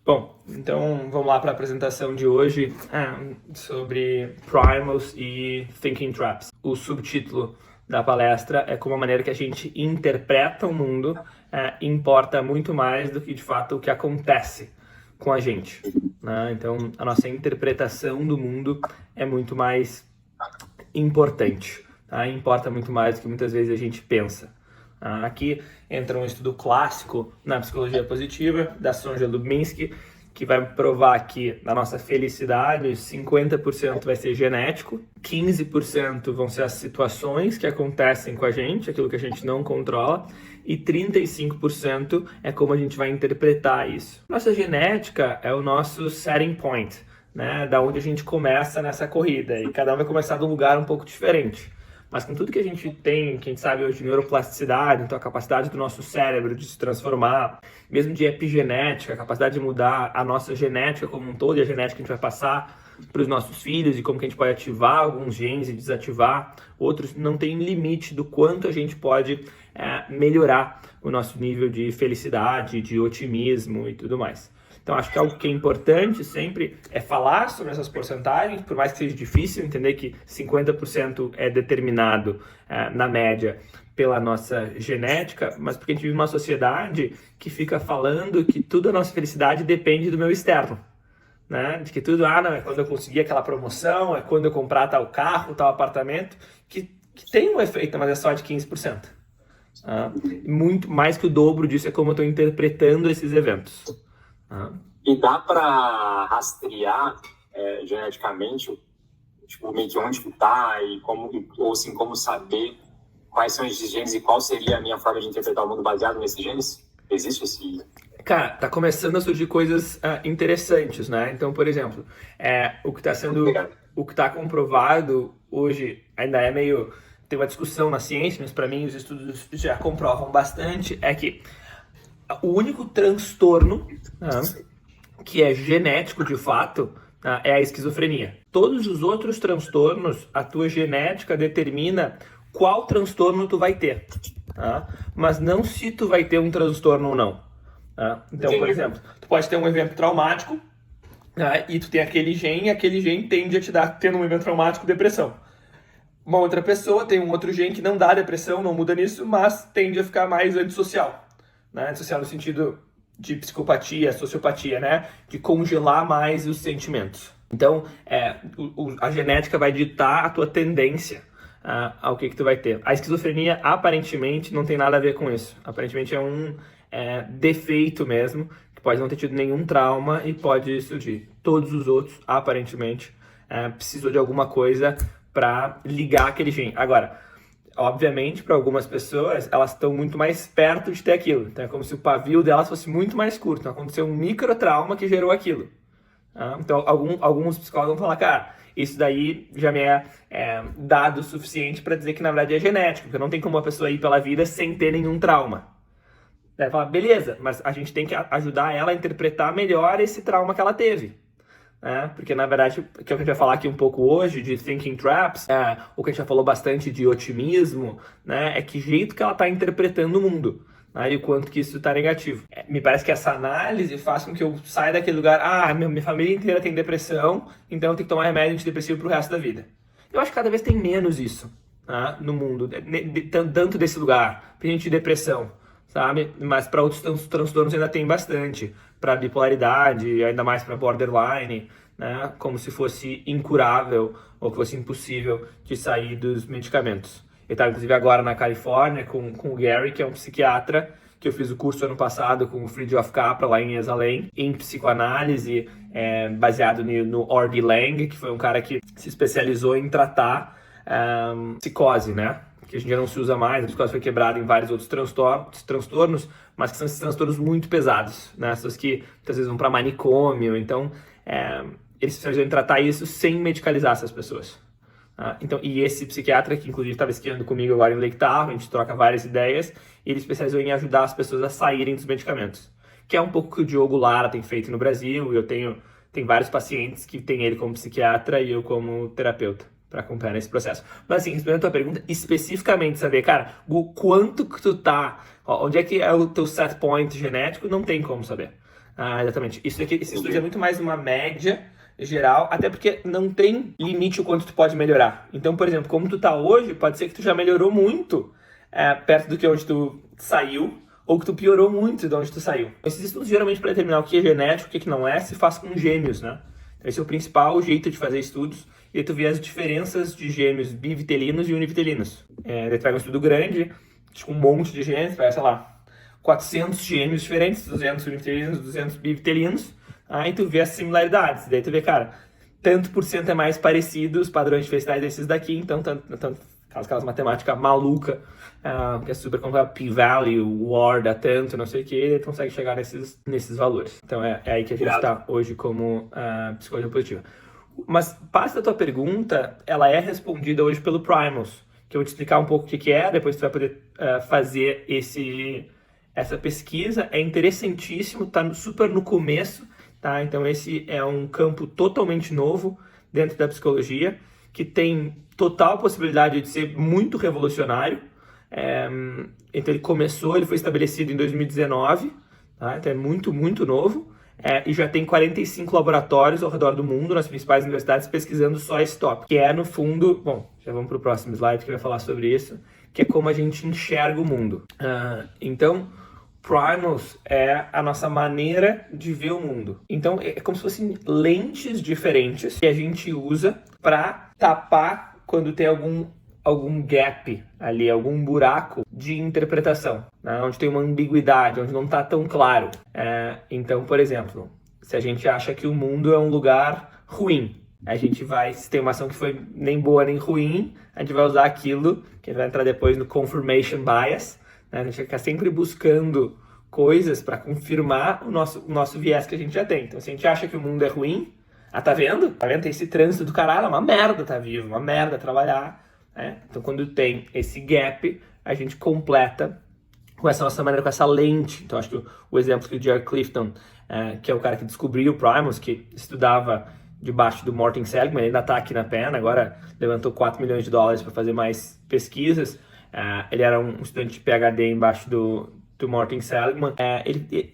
Bom, então vamos lá para a apresentação de hoje sobre Primals e Thinking Traps. O subtítulo da palestra é como a maneira que a gente interpreta o mundo importa muito mais do que de fato o que acontece com a gente, né? Então a nossa interpretação do mundo é muito mais importante, tá? Importa muito mais do que muitas vezes a gente pensa. Aqui entra um estudo clássico na psicologia positiva, da Sonja Lyubomirsky, que vai provar que na nossa felicidade 50% vai ser genético, 15% vão ser as situações que acontecem com a gente, aquilo que a gente não controla, e 35% é como a gente vai interpretar isso. Nossa genética é o nosso setting point, né? Da onde a gente começa nessa corrida, e cada um vai começar de um lugar um pouco diferente. Mas com tudo que a gente tem, que a gente sabe hoje de neuroplasticidade, então a capacidade do nosso cérebro de se transformar, mesmo de epigenética, a capacidade de mudar a nossa genética como um todo e a genética que a gente vai passar para os nossos filhos e como que a gente pode ativar alguns genes e desativar outros, não tem limite do quanto a gente pode melhorar o nosso nível de felicidade, de otimismo e tudo mais. Então, acho que algo que é importante sempre é falar sobre essas porcentagens, por mais que seja difícil entender que 50% é determinado na média pela nossa genética, mas porque a gente vive numa sociedade que fica falando que tudo a nossa felicidade depende do meu externo, né? De que tudo, não, é quando eu conseguir aquela promoção, é quando eu comprar tal carro, tal apartamento, que tem um efeito, mas é só de 15%. Muito mais que o dobro disso é como eu estou interpretando esses eventos. E dá para rastrear geneticamente, tipo, meio que onde está e como, ou assim, como saber quais são esses genes e qual seria a minha forma de interpretar o mundo baseado nesses genes? Existe esse... Cara, tá começando a surgir coisas interessantes, né? Então, por exemplo, o que está comprovado hoje ainda é meio... Tem uma discussão na ciência, mas para mim os estudos já comprovam bastante, é que o único transtorno que é genético de fato é a esquizofrenia. Todos os outros transtornos, a tua genética determina qual transtorno tu vai ter, mas não se tu vai ter um transtorno ou não. Então, por exemplo, tu pode ter um evento traumático e tu tem aquele gene, e aquele gene tende a te dar, tendo um evento traumático, depressão. Uma outra pessoa tem um outro gene que não dá depressão, não muda nisso, mas tende a ficar mais antissocial. Antissocial no sentido de psicopatia, sociopatia, né? De congelar mais os sentimentos. Então, a genética vai ditar a tua tendência ao que tu vai ter. A esquizofrenia, aparentemente, não tem nada a ver com isso. Aparentemente é um defeito mesmo, que pode não ter tido nenhum trauma e pode surgir. Todos os outros, aparentemente, precisam de alguma coisa para ligar aquele gene. Agora, obviamente, para algumas pessoas, elas estão muito mais perto de ter aquilo. Então, é como se o pavio delas fosse muito mais curto. Então, aconteceu um microtrauma que gerou aquilo. Então, alguns psicólogos vão falar, cara, isso daí já me é dado o suficiente para dizer que, na verdade, é genético. Porque não tem como uma pessoa ir pela vida sem ter nenhum trauma. Daí fala, beleza, mas a gente tem que ajudar ela a interpretar melhor esse trauma que ela teve. Porque na verdade, o que a gente vai falar aqui um pouco hoje de Thinking Traps, o que a gente já falou bastante de otimismo, né, é que jeito que ela está interpretando o mundo, e o quanto que isso está negativo. Me parece que essa análise faz com que eu saia daquele lugar, minha família inteira tem depressão, então eu tenho que tomar remédio antidepressivo pro resto da vida. Eu acho que cada vez tem menos isso no mundo, tanto desse lugar, tem gente de depressão, sabe? Mas para outros transtornos ainda tem bastante, para bipolaridade, ainda mais para borderline, né? Como se fosse incurável ou que fosse impossível de sair dos medicamentos. Eu estava inclusive agora na Califórnia com o Gary, que é um psiquiatra, que eu fiz o curso ano passado com o Fridtjof Capra lá em Esalen, em psicoanálise, baseado no R.D. Laing, que foi um cara que se especializou em tratar psicose, né? Que hoje em dia não se usa mais, a psicose foi quebrada em vários outros transtornos, mas que são esses transtornos muito pesados, né? Pessoas que muitas vezes vão para manicômio, então eles se especializam em tratar isso sem medicalizar essas pessoas. Então, e esse psiquiatra, que inclusive estava esquiando comigo agora em Lake Tahoe, a gente troca várias ideias, ele especializou em ajudar as pessoas a saírem dos medicamentos, que é um pouco que o Diogo Lara tem feito no Brasil, e tem vários pacientes que tem ele como psiquiatra e eu como terapeuta para acompanhar esse processo. Mas assim, respondendo a tua pergunta, especificamente saber, cara, o quanto que tu tá, onde é que é o teu set point genético, não tem como saber. Exatamente. Esse estudo é muito mais uma média geral, até porque não tem limite o quanto tu pode melhorar. Então, por exemplo, como tu tá hoje, pode ser que tu já melhorou muito perto do que onde tu saiu, ou que tu piorou muito de onde tu saiu. Esses estudos, geralmente, para determinar o que é genético, o que não é, se faz com gêmeos, né? Esse é o principal jeito de fazer estudos, e aí tu vê as diferenças de gêmeos bivitelinos e univitelinos. Daí tu pega um estudo grande, tipo um monte de gêmeos, vai, sei lá, 400 gêmeos diferentes, 200 univitelinos, 200 bivitelinos, aí tu vê as similaridades. Daí tu vê, cara, tanto por cento é mais parecido os padrões de felicidade desses daqui, então tanto aquelas matemáticas maluca, que é super complicada, p-value, war dá tanto, não sei o que, ele consegue chegar nesses valores. Então é aí que a gente está hoje como psicologia positiva. Mas parte da tua pergunta, ela é respondida hoje pelo Primals, que eu vou te explicar um pouco o que é, depois tu vai poder fazer essa pesquisa. É interessantíssimo, tá super no começo, tá? Então esse é um campo totalmente novo dentro da psicologia, que tem total possibilidade de ser muito revolucionário. Então ele foi estabelecido em 2019, tá? Então é muito, muito novo. E já tem 45 laboratórios ao redor do mundo, nas principais universidades, pesquisando só esse tópico. Que é, no fundo... Bom, já vamos para o próximo slide que vai falar sobre isso, que é como a gente enxerga o mundo. Então, Primals é a nossa maneira de ver o mundo. Então, é como se fossem lentes diferentes que a gente usa para tapar quando tem algum gap ali, algum buraco de interpretação, né? Onde tem uma ambiguidade, onde não está tão claro. Então, por exemplo, se a gente acha que o mundo é um lugar ruim, a gente vai, se tem uma ação que foi nem boa nem ruim, a gente vai usar aquilo, que vai entrar depois no confirmation bias, né? A gente vai ficar sempre buscando coisas para confirmar o nosso viés que a gente já tem. Então, se a gente acha que o mundo é ruim, tá vendo? Tá vendo? Tem esse trânsito do caralho, é uma merda tá vivo, uma merda trabalhar. Então, quando tem esse gap, a gente completa com essa nossa maneira, com essa lente. Então, acho que o exemplo que o Jerry Clifton, que é o cara que descobriu o Primals, que estudava debaixo do Morten Seligman, ele ainda está aqui na PEN, agora levantou $4 milhões para fazer mais pesquisas. Ele era um estudante de PhD embaixo do Morten Seligman.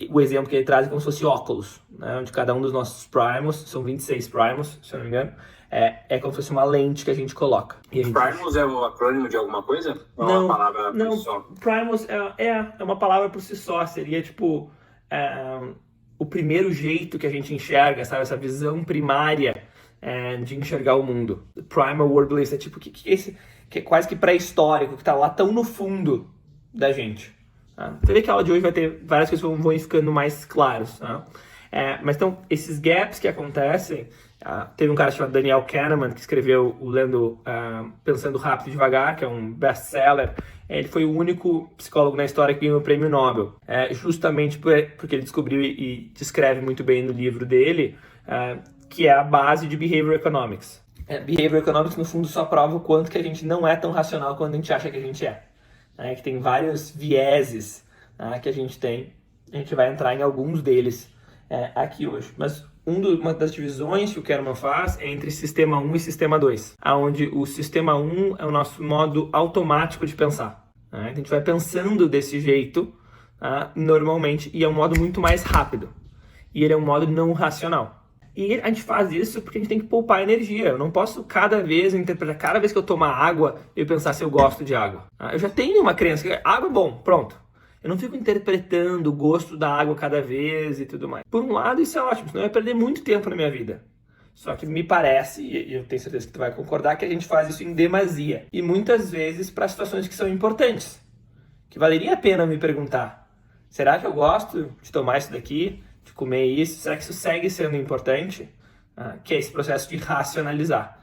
O exemplo que ele traz é como se fosse óculos, né? Onde cada um dos nossos Primals, são 26 Primals, se eu não me engano, é como se fosse uma lente que a gente coloca. Primals é um acrônimo de alguma coisa? Ou não, é uma palavra por si só? Primals é uma palavra por si só. Seria tipo o primeiro jeito que a gente enxerga, sabe? Essa visão primária de enxergar o mundo. Primal World Beliefs é tipo que é quase que pré-histórico, que tá lá tão no fundo da gente. Você vê que a aula de hoje vai ter várias coisas que vão ficando mais claras. Mas então, esses gaps que acontecem, teve um cara chamado Daniel Kahneman que escreveu o Pensando Rápido e Devagar, que é um best-seller. Ele foi o único psicólogo na história que ganhou o prêmio Nobel, justamente porque ele descobriu e descreve muito bem no livro dele, que é a base de Behavioral Economics. Behavioral Economics, no fundo, só prova o quanto que a gente não é tão racional quanto a gente acha que a gente é. Que tem vários vieses que a gente tem. A gente vai entrar em alguns deles aqui hoje. Mas uma das divisões que o Kahneman faz é entre Sistema 1 e Sistema 2, onde o Sistema 1 é o nosso modo automático de pensar. Então a gente vai pensando desse jeito normalmente, e é um modo muito mais rápido. E ele é um modo não racional. E a gente faz isso porque a gente tem que poupar energia. Eu não posso cada vez que eu tomar água, eu pensar se eu gosto de água. Eu já tenho uma crença que água é bom, pronto. Eu não fico interpretando o gosto da água cada vez e tudo mais. Por um lado, isso é ótimo, senão eu ia perder muito tempo na minha vida. Só que me parece, e eu tenho certeza que tu vai concordar, que a gente faz isso em demasia. E muitas vezes para situações que são importantes. Que valeria a pena me perguntar, será que eu gosto de tomar isso daqui? De comer isso? Será que isso segue sendo importante? Que é esse processo de racionalizar.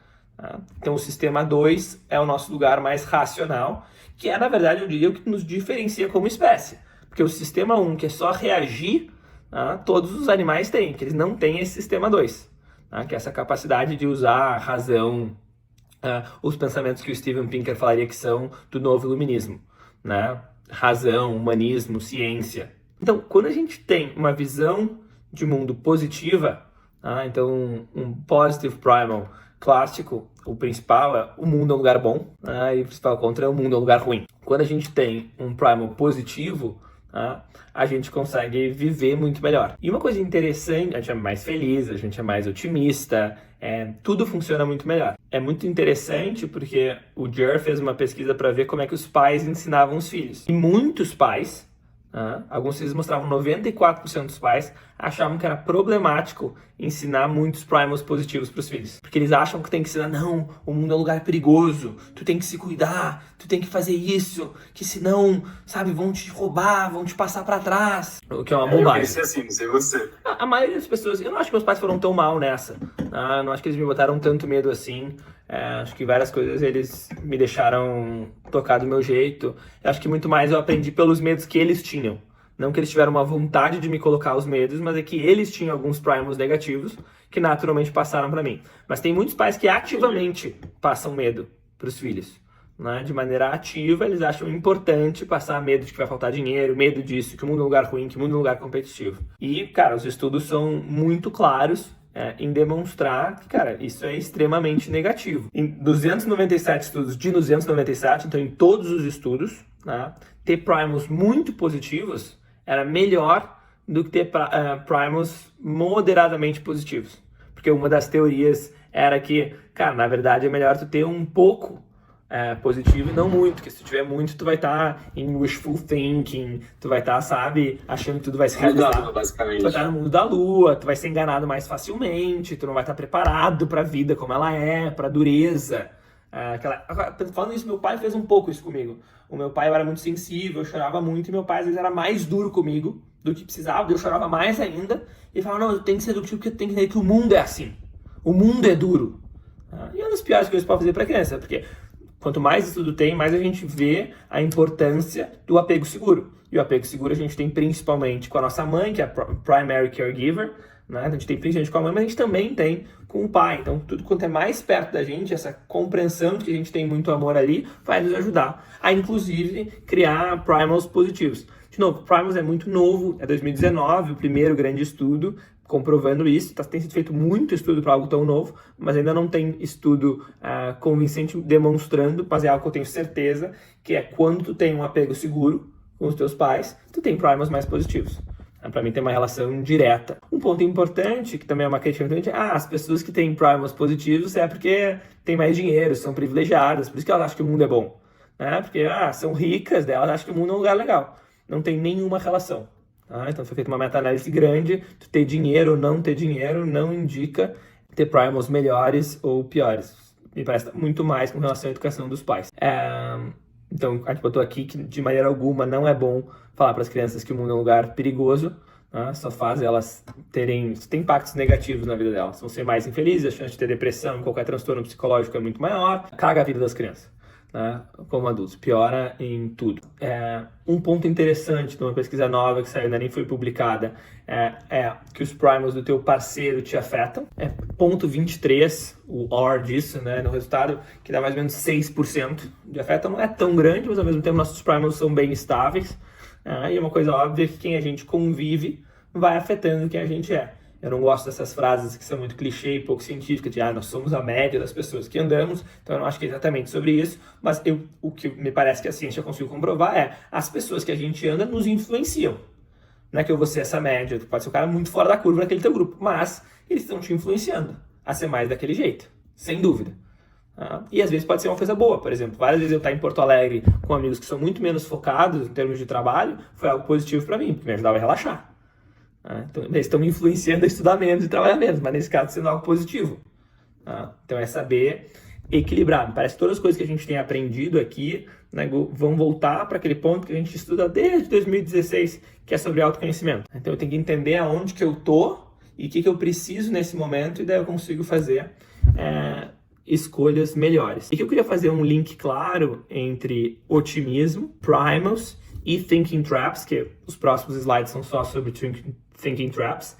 Então o sistema 2 é o nosso lugar mais racional, que é, na verdade, eu diria, o que nos diferencia como espécie. Porque o sistema 1, que é só reagir, todos os animais têm, que eles não têm esse sistema 2, que é essa capacidade de usar a razão, os pensamentos que o Steven Pinker falaria que são do novo iluminismo. Razão, humanismo, ciência. Então, quando a gente tem uma visão de mundo positiva, então um positive primal clássico, o principal é o mundo é um lugar bom, e o principal contra é o mundo é um lugar ruim. Quando a gente tem um primal positivo, a gente consegue viver muito melhor. E uma coisa interessante, a gente é mais feliz, a gente é mais otimista, tudo funciona muito melhor. É muito interessante porque o Jer fez uma pesquisa para ver como é que os pais ensinavam os filhos. E muitos pais, alguns deles mostravam 94% dos pais achavam que era problemático ensinar muitos primals positivos para os filhos. Porque eles acham que tem que ensinar, não, o mundo é um lugar perigoso, tu tem que se cuidar, tu tem que fazer isso, que senão, sabe, vão te roubar, vão te passar para trás. O que é uma bobagem. Eu pensei assim, não sei você. A maioria das pessoas, eu não acho que meus pais foram tão mal nessa. Eu não acho que eles me botaram tanto medo assim. Acho que várias coisas eles me deixaram tocar do meu jeito. Eu acho que muito mais eu aprendi pelos medos que eles tinham. Não que eles tiveram uma vontade de me colocar os medos, mas é que eles tinham alguns primals negativos que naturalmente passaram para mim. Mas tem muitos pais que ativamente passam medo para os filhos. De maneira ativa, eles acham importante passar medo de que vai faltar dinheiro, medo disso, que o mundo é um lugar ruim, que o mundo é um lugar competitivo. E, cara, os estudos são muito claros em demonstrar que, cara, isso é extremamente negativo. Em 297 estudos de 297, então em todos os estudos, ter primals muito positivos era melhor do que ter primals moderadamente positivos. Porque uma das teorias era que, cara, na verdade é melhor tu ter um pouco positivo e não muito, porque se tu tiver muito, tu vai estar em wishful thinking, tu vai estar, sabe, achando que tudo vai se realizar. Basicamente. Tu vai estar no mundo da lua, tu vai ser enganado mais facilmente, tu não vai estar preparado para a vida como ela é, para a dureza. Falando isso, meu pai fez um pouco isso comigo. O meu pai, eu era muito sensível, eu chorava muito, e meu pai às vezes era mais duro comigo do que precisava, eu chorava mais ainda, e ele falava, não, eu tenho que ser do tipo que eu tenho que entender que o mundo é assim, o mundo é duro. E é uma das piores coisas que pode fazer para criança, porque quanto mais estudo tem, mais a gente vê a importância do apego seguro. E o apego seguro a gente tem principalmente com a nossa mãe, que é a primary caregiver, A gente tem principalmente com a mãe, mas a gente também tem com o pai. Então, tudo quanto é mais perto da gente, essa compreensão de que a gente tem muito amor ali, vai nos ajudar a, inclusive, criar primals positivos. De novo, primals é muito novo, é 2019, o primeiro grande estudo comprovando isso. Tem sido feito muito estudo para algo tão novo, mas ainda não tem estudo convincente demonstrando, mas é algo que eu tenho certeza, que é quando tu tem um apego seguro com os teus pais, tu tem primals mais positivos. Para mim tem uma relação direta. Um ponto importante, que também é uma crítica importante, as pessoas que têm primals positivos é porque têm mais dinheiro, são privilegiadas, por isso que elas acham que o mundo é bom. Porque são ricas, elas acham que o mundo é um lugar legal. Não tem nenhuma relação. Então foi feita uma meta-análise grande, tu ter dinheiro ou não ter dinheiro não indica ter primals melhores ou piores. Me parece muito mais com relação à educação dos pais. Então, a gente botou aqui que de maneira alguma não é bom falar para as crianças que o mundo é um lugar perigoso, só faz elas tem impactos negativos na vida delas. Vão ser mais infelizes, a chance de ter depressão, qualquer transtorno psicológico é muito maior, caga a vida das crianças, como adultos, piora em tudo. Um ponto interessante de uma pesquisa nova que saiu, ainda nem foi publicada, é que os primals do teu parceiro te afetam. É 0,23 o OR disso, no resultado, que dá mais ou menos 6% de afeto. Não é tão grande, mas ao mesmo tempo nossos primals são bem estáveis. E é uma coisa óbvia que quem a gente convive vai afetando quem a gente é. Eu não gosto dessas frases que são muito clichê e pouco científicas, de nós somos a média das pessoas que andamos, então eu não acho que é exatamente sobre isso, mas o que me parece que a ciência conseguiu comprovar as pessoas que a gente anda nos influenciam. Não é que eu vou ser essa média, tu pode ser um cara muito fora da curva naquele teu grupo, mas eles estão te influenciando a ser mais daquele jeito, sem dúvida. E às vezes pode ser uma coisa boa, por exemplo, várias vezes eu estar em Porto Alegre com amigos que são muito menos focados em termos de trabalho, foi algo positivo para mim, porque me ajudava a relaxar. Então, eles estão me influenciando a estudar menos e trabalhar menos, mas nesse caso sendo algo positivo. Então é saber equilibrar. Me parece que todas as coisas que a gente tem aprendido aqui vão voltar para aquele ponto que a gente estuda desde 2016, que é sobre autoconhecimento. Então eu tenho que entender aonde que eu tô e o que eu preciso nesse momento, e daí eu consigo fazer escolhas melhores. E que eu queria fazer um link claro entre otimismo, primals e thinking traps, que os próximos slides são só sobre thinking traps,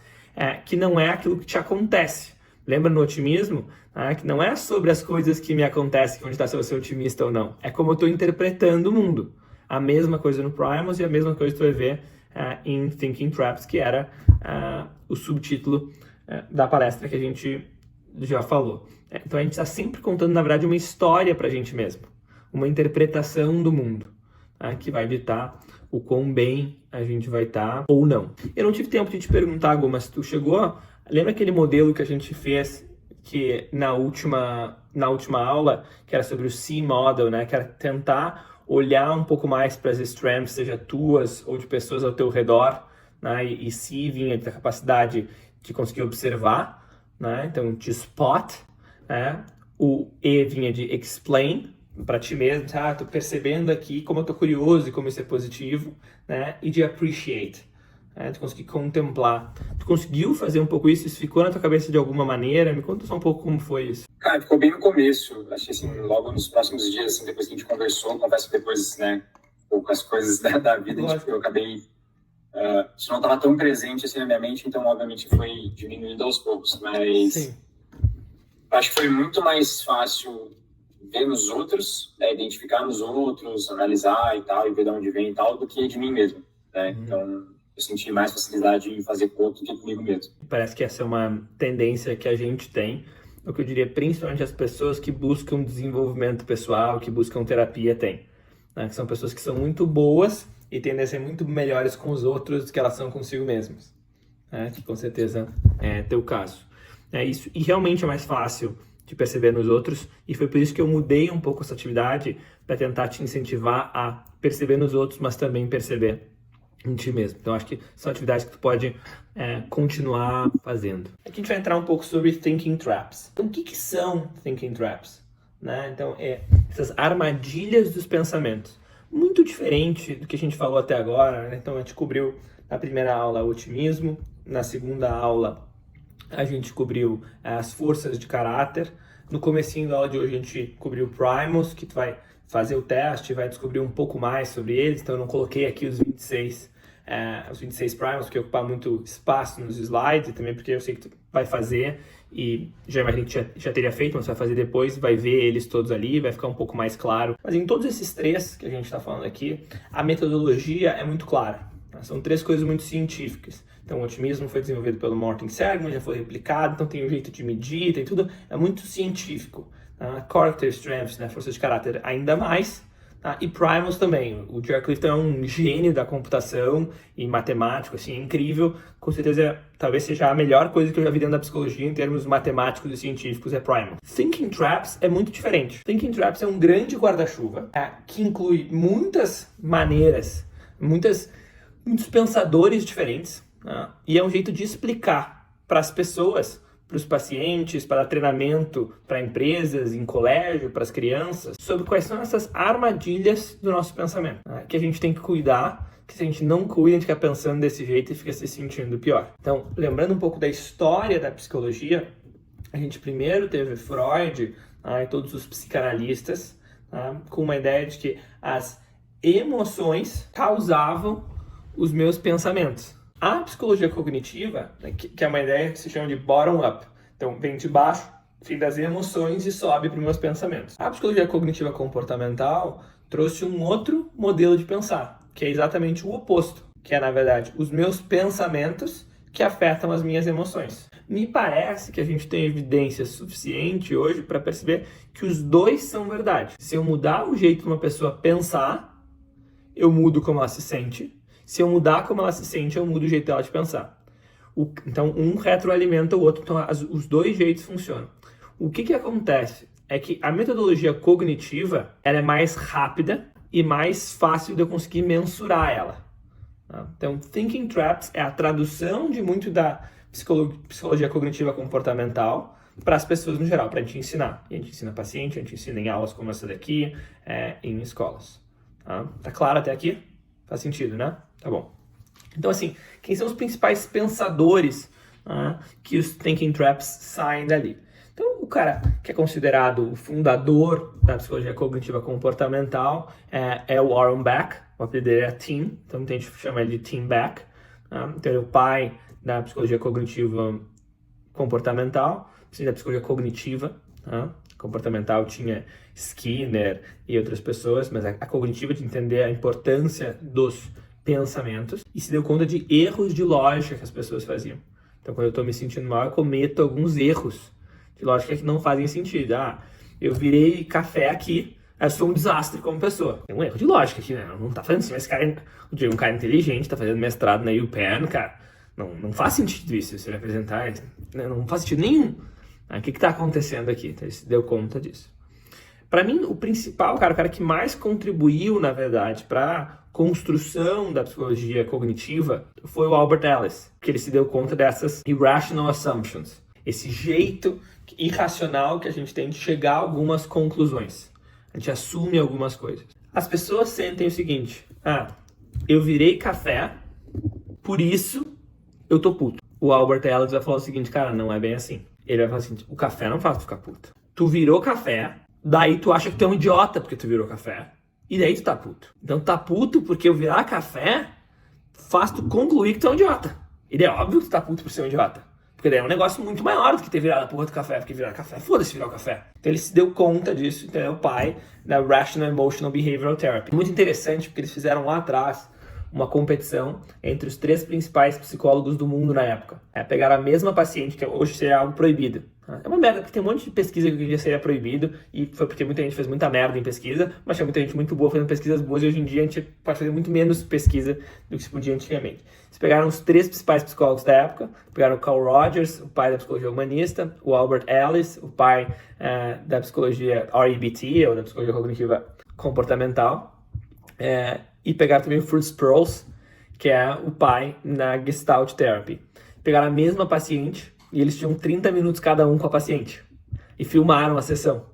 que não é aquilo que te acontece. Lembra no otimismo? Que não é sobre as coisas que me acontecem que vão estar se eu ser otimista ou não. É como eu estou interpretando o mundo. A mesma coisa no Primals e a mesma coisa que tu vai ver em Thinking Traps, que era o subtítulo da palestra que a gente já falou. Então a gente está sempre contando, na verdade, uma história para a gente mesmo. Uma interpretação do mundo, que vai ditar o quão bem a gente vai estar ou não. Eu não tive tempo de te perguntar, Gu, mas tu chegou... Lembra aquele modelo que a gente fez que na última aula, que era sobre o C-Model, né? Que era tentar olhar um pouco mais para as strengths, seja tuas ou de pessoas ao teu redor, né? E C vinha da capacidade de conseguir observar, né? Então, de spot, né? O E vinha de explain, para ti mesmo, tá? Tô percebendo aqui como eu tô curioso e como isso é positivo, né? E de appreciate, né? Tu conseguir contemplar. Tu conseguiu fazer um pouco isso? Isso ficou na tua cabeça de alguma maneira? Me conta só um pouco como foi isso. Cara, ficou bem no começo. Acho que, assim, logo nos próximos dias, assim, depois que a gente conversou, confesso que depois, né, poucas coisas da vida, eu acabei... isso não estava tão presente, assim, na minha mente, então, obviamente, foi diminuindo aos poucos. Mas Sim. Acho que foi muito mais fácil ver nos outros, né, identificar nos outros, analisar e tal, e ver de onde vem e tal, do que de mim mesmo, né? Então, eu senti mais facilidade em fazer com o outro do que comigo mesmo. Parece que essa é uma tendência que a gente tem, o que eu diria principalmente as pessoas que buscam desenvolvimento pessoal, que buscam terapia têm, né? Que são pessoas que são muito boas e tendem a ser muito melhores com os outros do que elas são consigo mesmas, né? Que com certeza é teu caso. É isso, e realmente é mais fácil de perceber nos outros, e foi por isso que eu mudei um pouco essa atividade para tentar te incentivar a perceber nos outros, mas também perceber em ti mesmo. Então acho que são atividades que tu pode continuar fazendo. Aqui a gente vai entrar um pouco sobre thinking traps. Então o que são thinking traps? Né? Então essas armadilhas dos pensamentos. Muito diferente do que a gente falou até agora, né? Então a gente cobriu na primeira aula o otimismo, na segunda aula a gente cobriu as forças de caráter. No comecinho da aula de hoje a gente cobriu primals, que tu vai fazer o teste, vai descobrir um pouco mais sobre eles. Então eu não coloquei aqui os 26 primals, porque ocupar muito espaço nos slides, e também porque eu sei que tu vai fazer, e já imagino que já teria feito, mas vai fazer depois, vai ver eles todos ali, vai ficar um pouco mais claro. Mas em todos esses três que a gente está falando aqui, a metodologia é muito clara. São três coisas muito científicas. Então, o otimismo foi desenvolvido pelo Martin Seligman, já foi replicado, então tem um jeito de medir, tem tudo, é muito científico. Character strengths, né, força de caráter, ainda mais. E primals também. O Jack Clifton é um gênio da computação e matemático, assim, incrível. Com certeza, talvez seja a melhor coisa que eu já vi dentro da psicologia em termos matemáticos e científicos, é primal. Thinking Traps é muito diferente. Thinking Traps é um grande guarda-chuva que inclui muitas maneiras, muitos pensadores diferentes, e é um jeito de explicar para as pessoas, para os pacientes, para treinamento, para empresas, em colégio, para as crianças, sobre quais são essas armadilhas do nosso pensamento, que a gente tem que cuidar, que se a gente não cuida, a gente fica pensando desse jeito e fica se sentindo pior. Então, lembrando um pouco da história da psicologia, a gente primeiro teve Freud e todos os psicanalistas com uma ideia de que as emoções causavam os meus pensamentos. A psicologia cognitiva, que é uma ideia que se chama de bottom-up, então vem de baixo, vem das emoções e sobe para os meus pensamentos. A psicologia cognitiva comportamental trouxe um outro modelo de pensar, que é exatamente o oposto, que é, na verdade, os meus pensamentos que afetam as minhas emoções. Me parece que a gente tem evidência suficiente hoje para perceber que os dois são verdade. Se eu mudar o jeito de uma pessoa pensar, eu mudo como ela se sente. Se eu mudar como ela se sente, eu mudo o jeito dela de pensar. Então, um retroalimenta o outro. Então, os dois jeitos funcionam. O que acontece é que a metodologia cognitiva ela é mais rápida e mais fácil de eu conseguir mensurar ela. Então, Thinking Traps é a tradução de muito da psicologia cognitiva comportamental para as pessoas no geral, para a gente ensinar. E a gente ensina paciente, a gente ensina em aulas como essa daqui, em escolas. Tá claro até aqui? Faz sentido, né? Tá bom. Então, assim, quem são os principais pensadores que os Thinking Traps saem dali? Então, o cara que é considerado o fundador da psicologia cognitiva comportamental é o Warren Beck. O apelido dele é Tim, então a gente chama ele de Tim Beck. Então, ele é o pai da psicologia cognitiva comportamental, da psicologia cognitiva. Comportamental tinha Skinner e outras pessoas, mas a cognitiva de entender a importância dos pensamentos e se deu conta de erros de lógica que as pessoas faziam. Então, quando eu estou me sentindo mal, eu cometo alguns erros de lógica que não fazem sentido. Eu virei café aqui, eu sou um desastre como pessoa. Tem um erro de lógica aqui, né? Não tá fazendo isso, mas um cara inteligente, tá fazendo mestrado na UPenn, cara. Não faz sentido isso, se ele apresentar, né? Não faz sentido nenhum. O que tá acontecendo aqui? Então, ele se deu conta disso. Para mim, o principal, cara, o cara que mais contribuiu, na verdade, para construção da psicologia cognitiva foi o Albert Ellis, que ele se deu conta dessas irrational assumptions, esse jeito irracional que a gente tem de chegar a algumas conclusões. A gente assume algumas coisas. As pessoas sentem o seguinte: eu virei café, por isso eu tô puto. O Albert Ellis vai falar o seguinte: cara, não é bem assim. Ele vai falar assim: o café não faz tu ficar puto. Tu virou café, daí tu acha que tu é um idiota porque tu virou café. E daí tu tá puto. Então tu tá puto porque eu virar café faz tu concluir que tu é um idiota. E daí é óbvio que tu tá puto por ser um idiota. Porque daí é um negócio muito maior do que ter virado a porra do café. Porque virar café, foda-se virar o café. Então ele se deu conta disso. Então é o pai da Rational Emotional Behavioral Therapy. Muito interessante porque eles fizeram lá atrás uma competição entre os 3 principais psicólogos do mundo na época. Pegaram a mesma paciente, que hoje seria algo proibido. É uma merda, porque tem um monte de pesquisa que hoje em dia seria proibido, e foi porque muita gente fez muita merda em pesquisa, mas tinha muita gente muito boa fazendo pesquisas boas, e hoje em dia a gente pode fazer muito menos pesquisa do que se podia antigamente. Eles pegaram os 3 principais psicólogos da época, pegaram o Carl Rogers, o pai da psicologia humanista, o Albert Ellis, o pai da psicologia REBT, ou da psicologia cognitiva comportamental, e pegaram também o Fritz Perls, que é o pai na Gestalt Therapy. Pegaram a mesma paciente e eles tinham 30 minutos cada um com a paciente. E filmaram a sessão.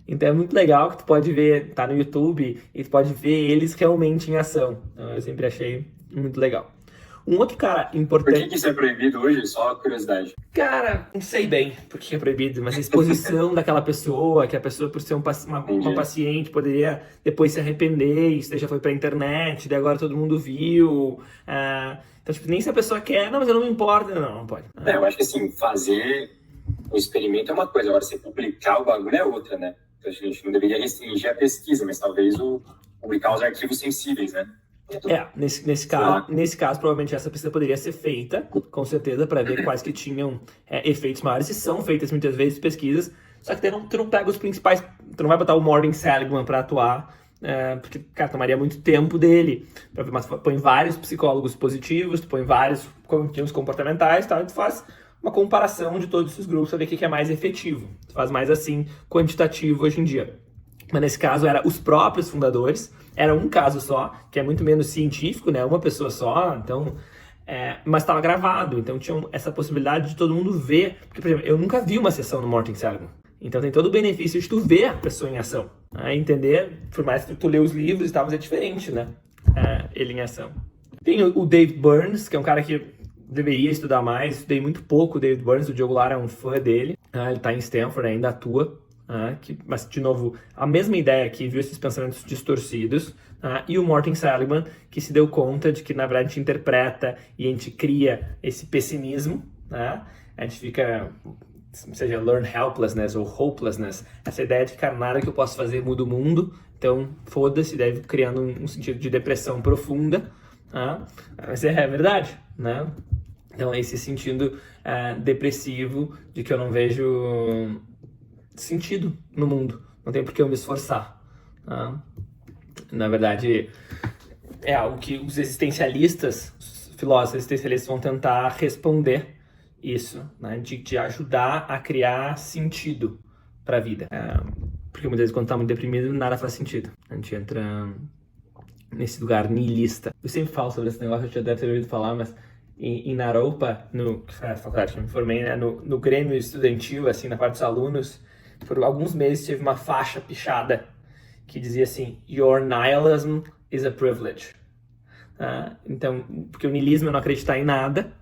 Então é muito legal que tu pode ver, tá no YouTube, e tu pode ver eles realmente em ação. Então, eu sempre achei muito legal. Um outro cara importante... Por que isso é proibido hoje? Só curiosidade. Cara, não sei bem por que é proibido, mas a exposição daquela pessoa, que a pessoa, por ser uma paciente, poderia depois se arrepender, isso já foi pra internet, daí agora todo mundo viu. Então, tipo, nem se a pessoa quer, não, mas eu não me importo. Não pode. Eu acho que assim, fazer o experimento é uma coisa, agora você publicar o bagulho é outra, né? Então, a gente não deveria restringir a pesquisa, mas talvez publicar os arquivos sensíveis, né? Nesse caso, provavelmente essa pesquisa poderia ser feita, com certeza, para ver quais que tinham efeitos maiores, e são feitas muitas vezes pesquisas, só que tu não pega os principais, tu não vai botar o Morgan Seligman para atuar, porque, cara, tomaria muito tempo dele, mas tu põe vários psicólogos positivos, tu põe vários cognitivos comportamentais, e tu faz uma comparação de todos esses grupos para ver o que é mais efetivo, tu faz mais assim, quantitativo hoje em dia. Mas nesse caso era os próprios fundadores, era um caso só, que é muito menos científico, né? Uma pessoa só, então... mas estava gravado, então tinha essa possibilidade de todo mundo ver. Porque, por exemplo, eu nunca vi uma sessão no Morgan Seligman. Então tem todo o benefício de tu ver a pessoa em ação. Entender, por mais que tu lê os livros e tal, mas é diferente, né? Ele em ação. Tem o David Burns, que é um cara que deveria estudar mais. Estudei muito pouco o David Burns, o Diogo Lara é um fã dele. Ele está em Stanford, ainda atua. Mas, de novo, a mesma ideia que viu esses pensamentos distorcidos, e o Morgan Seligman, que se deu conta de que, na verdade, a gente interpreta e a gente cria esse pessimismo, a gente fica, seja learn helplessness ou hopelessness, essa ideia de que, cara, nada que eu posso fazer muda o mundo, então foda-se, deve criando um sentido de depressão profunda, mas é verdade, né? Então, esse sentido depressivo de que eu não vejo sentido no mundo, não tem por que eu me esforçar. Na verdade, é algo que os existencialistas, os filósofos existencialistas vão tentar responder isso, né? De ajudar a criar sentido para a vida. Porque muitas vezes quando tá muito deprimido, nada faz sentido. A gente entra nesse lugar nihilista. Eu sempre falo sobre esse negócio, eu já deve ter ouvido falar, mas em Naropa, na faculdade que eu me formei, né? No Grêmio estudantil, assim, na parte dos alunos, por alguns meses teve uma faixa pichada que dizia assim: Your nihilism is a privilege. Então, porque o niilismo é não acreditar em nada,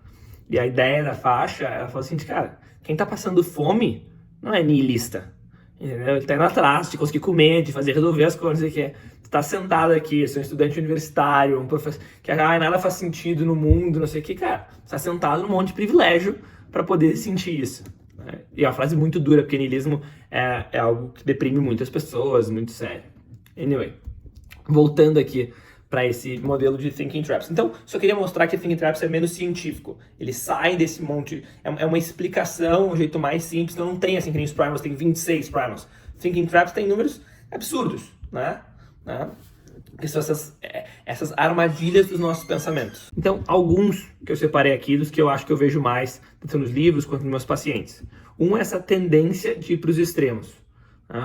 e a ideia da faixa, ela falou assim, cara, quem tá passando fome não é nihilista, entendeu? Ele tá indo atrás de conseguir comer, de resolver as coisas, que tu tá sentado aqui, eu sou um estudante universitário, um professor, que nada faz sentido no mundo, não sei o que, cara, você tá sentado num monte de privilégio para poder sentir isso. E é uma frase muito dura, porque niilismo é algo que deprime muitas pessoas, muito sério. Anyway, voltando aqui para esse modelo de Thinking Traps. Então, só queria mostrar que Thinking Traps é menos científico. Ele sai desse monte... É uma explicação, um jeito mais simples. Então, não tem assim, que nem os primals, tem 26 primals. Thinking Traps tem números absurdos. né? Que são essas armadilhas dos nossos pensamentos. Então, alguns que eu separei aqui, dos que eu acho que eu vejo mais, tanto nos livros quanto nos meus pacientes. Um é essa tendência de ir para os extremos.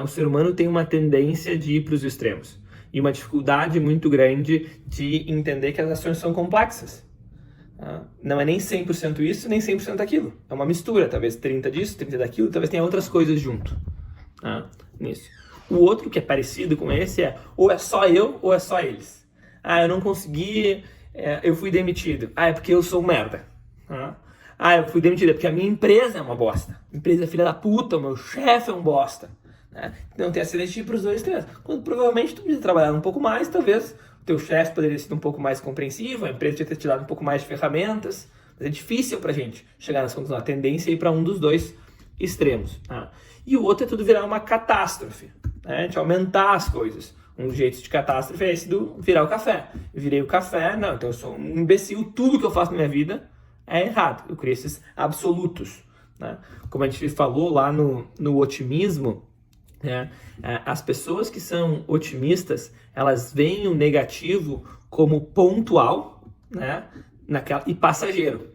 O ser humano tem uma tendência de ir para os extremos. E uma dificuldade muito grande de entender que as ações são complexas. Não é nem 100% isso, nem 100% aquilo. É uma mistura, talvez 30 disso, 30 daquilo, talvez tenha outras coisas junto. Nisso. O outro que é parecido com esse é ou é só eu ou é só eles. Eu não consegui, eu fui demitido. É porque eu sou um merda. Eu fui demitido porque a minha empresa é uma bosta. A empresa é filha da puta, o meu chefe é um bosta. Então tem acidente de ir para os dois extremos. Quando provavelmente tu precisa trabalhar um pouco mais, talvez o teu chefe poderia ser um pouco mais compreensivo, a empresa tinha ter te dado um pouco mais de ferramentas. Mas é difícil pra gente chegar nas conclusões. A tendência é ir para um dos dois extremos. E o outro é tudo virar uma catástrofe. A gente aumentar as coisas. Um jeito de catástrofe é esse do virar o café. Eu virei o café, não, então eu sou um imbecil, tudo que eu faço na minha vida é errado. Eu criei esses absolutos. Como a gente falou lá no otimismo, as pessoas que são otimistas, elas veem o negativo como pontual, e passageiro.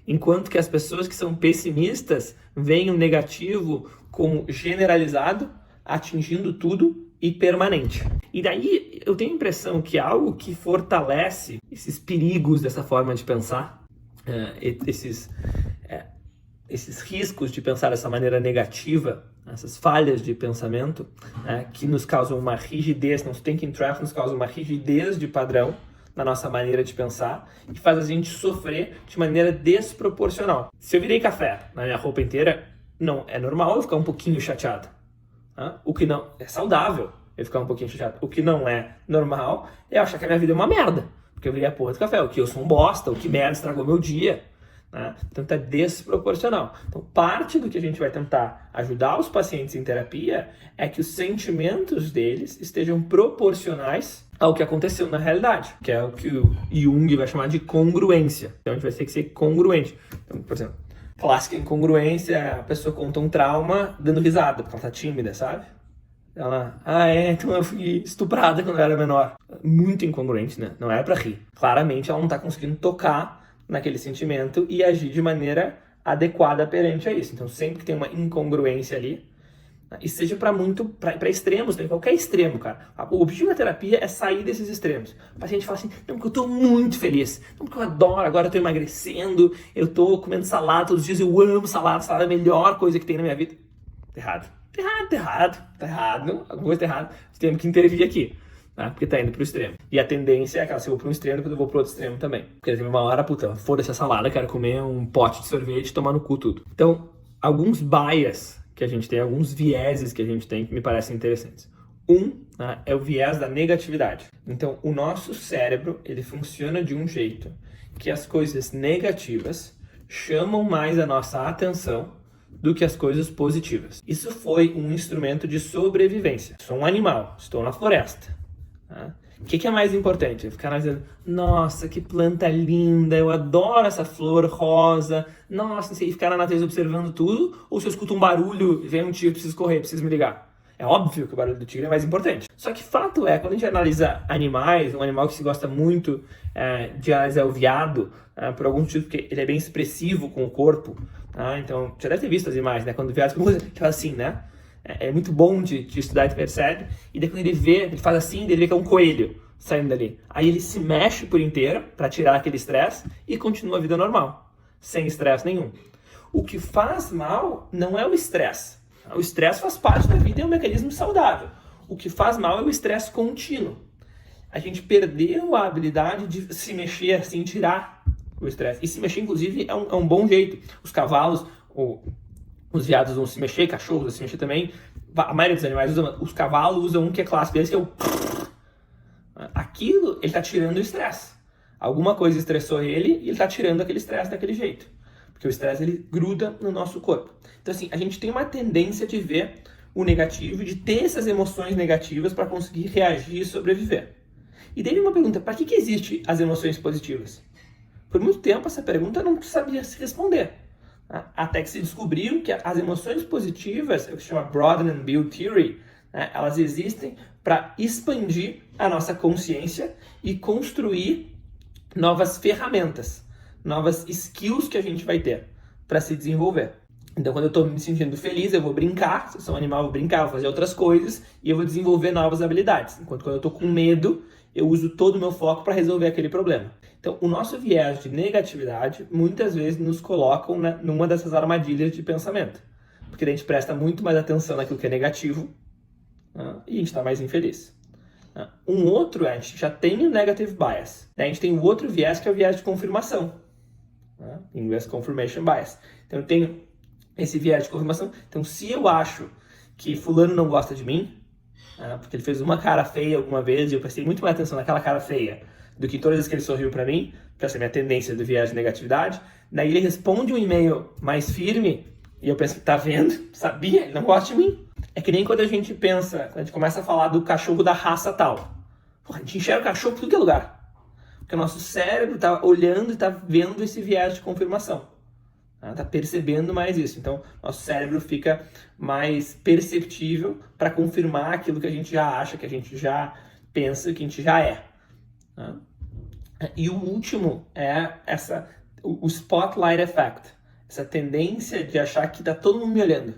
Enquanto que as pessoas que são pessimistas veem o negativo como generalizado, atingindo tudo e permanente. E daí eu tenho a impressão que algo que fortalece esses perigos dessa forma de pensar, esses riscos de pensar dessa maneira negativa, essas falhas de pensamento, que nos causam uma rigidez, nos thinking traps nos causam uma rigidez de padrão na nossa maneira de pensar e faz a gente sofrer de maneira desproporcional. Se eu virei café na minha roupa inteira, não é normal eu ficar um pouquinho chateado. O que não é saudável eu ficar um pouquinho chateado. O que não é normal é eu achar que a minha vida é uma merda, porque eu virei a porra do café, o que eu sou um bosta, o que merda estragou meu dia. Então é desproporcional. Então parte do que a gente vai tentar ajudar os pacientes em terapia é que os sentimentos deles estejam proporcionais ao que aconteceu na realidade, que é o que o Jung vai chamar de congruência. Então a gente vai ter que ser congruente. Então, por exemplo, clássica incongruência, a pessoa conta um trauma dando risada, porque ela tá tímida, sabe? Ela, então eu fui estuprada quando eu era menor. Muito incongruente, né? Não era pra rir. Claramente ela não tá conseguindo tocar naquele sentimento e agir de maneira adequada perante a isso. Então sempre que tem uma incongruência ali, e seja para extremos, né? Qualquer extremo, cara. O objetivo da terapia é sair desses extremos. O paciente fala assim, não, porque eu tô muito feliz, não, porque eu adoro, agora eu tô emagrecendo, eu tô comendo salada todos os dias, eu amo salada é a melhor coisa que tem na minha vida. Tá errado, alguma coisa tá errada, temos que intervir aqui. Porque tá indo pro extremo. E a tendência é aquela, se eu vou pro extremo, depois eu vou pro outro extremo também. Porque tem uma hora, puta, foda-se a salada, quero comer um pote de sorvete e tomar no cu tudo. Então, alguns bias que a gente tem, alguns vieses que a gente tem que me parecem interessantes. É o viés da negatividade. Então, o nosso cérebro, ele funciona de um jeito que as coisas negativas chamam mais a nossa atenção do que as coisas positivas. Isso foi um instrumento de sobrevivência. Sou um animal, estou na floresta. O que é mais importante? Ficar dizendo, nossa, que planta linda, eu adoro essa flor rosa, nossa, não sei, ficar na natureza observando tudo, ou se eu escuto um barulho, vem um tigre, preciso correr, preciso me ligar. É óbvio que o barulho do tigre é mais importante. Só que fato é, quando a gente analisa animais, um animal que se gosta muito de analisar o veado, por algum motivo, porque ele é bem expressivo com o corpo, então, já deve ter visto as imagens, né? Quando o veado fica assim, né? É muito bom de estudar, e percebe. E daí quando ele vê, ele faz assim, ele vê que é um coelho saindo dali. Aí ele se mexe por inteiro para tirar aquele estresse e continua a vida normal, sem estresse nenhum. O que faz mal não é o estresse. O estresse faz parte da vida e é um mecanismo saudável. O que faz mal é o estresse contínuo. A gente perdeu a habilidade de se mexer assim, tirar o estresse. E se mexer, inclusive, é um bom jeito. Os cavalos, os veados vão se mexer, cachorros vão se mexer também. A maioria dos animais usam, os cavalos usam um que é clássico deles, que é o... Aquilo, ele está tirando o estresse. Alguma coisa estressou ele e ele está tirando aquele estresse daquele jeito. Porque o estresse, ele gruda no nosso corpo. Então, assim, a gente tem uma tendência de ver o negativo, de ter essas emoções negativas para conseguir reagir e sobreviver. E daí uma pergunta, para que existem as emoções positivas? Por muito tempo, essa pergunta não sabia se responder. Até que se descobriu que as emoções positivas, é o que se chama Broaden and Build Theory, né? Elas existem para expandir a nossa consciência e construir novas ferramentas, novas skills que a gente vai ter para se desenvolver. Então, quando eu estou me sentindo feliz, eu vou brincar, se eu sou um animal, eu vou brincar, vou fazer outras coisas e eu vou desenvolver novas habilidades. Enquanto quando eu estou com medo, eu uso todo o meu foco para resolver aquele problema. Então, o nosso viés de negatividade muitas vezes nos colocam numa dessas armadilhas de pensamento. Porque a gente presta muito mais atenção naquilo que é negativo, né, e a gente está mais infeliz. Um outro, a gente já tem o negative bias. A gente tem o outro viés, que é o viés de confirmação. Em inglês, confirmation bias. Então, eu tenho esse viés de confirmação. Então, se eu acho que fulano não gosta de mim, porque ele fez uma cara feia alguma vez e eu prestei muito mais atenção naquela cara feia do que todas as vezes que ele sorriu para mim, que essa é a minha tendência do viés de negatividade, daí ele responde um e-mail mais firme e eu penso, tá vendo? Sabia? Ele não gosta de mim. É que nem quando a gente pensa, quando a gente começa a falar do cachorro da raça tal. Porra, a gente enxerga o cachorro por tudo que é lugar. Porque o nosso cérebro tá olhando e tá vendo esse viés de confirmação. Tá percebendo mais isso. Então, nosso cérebro fica mais perceptível para confirmar aquilo que a gente já acha, que a gente já pensa, que a gente já é. E o último é o spotlight effect. Essa tendência de achar que tá todo mundo me olhando.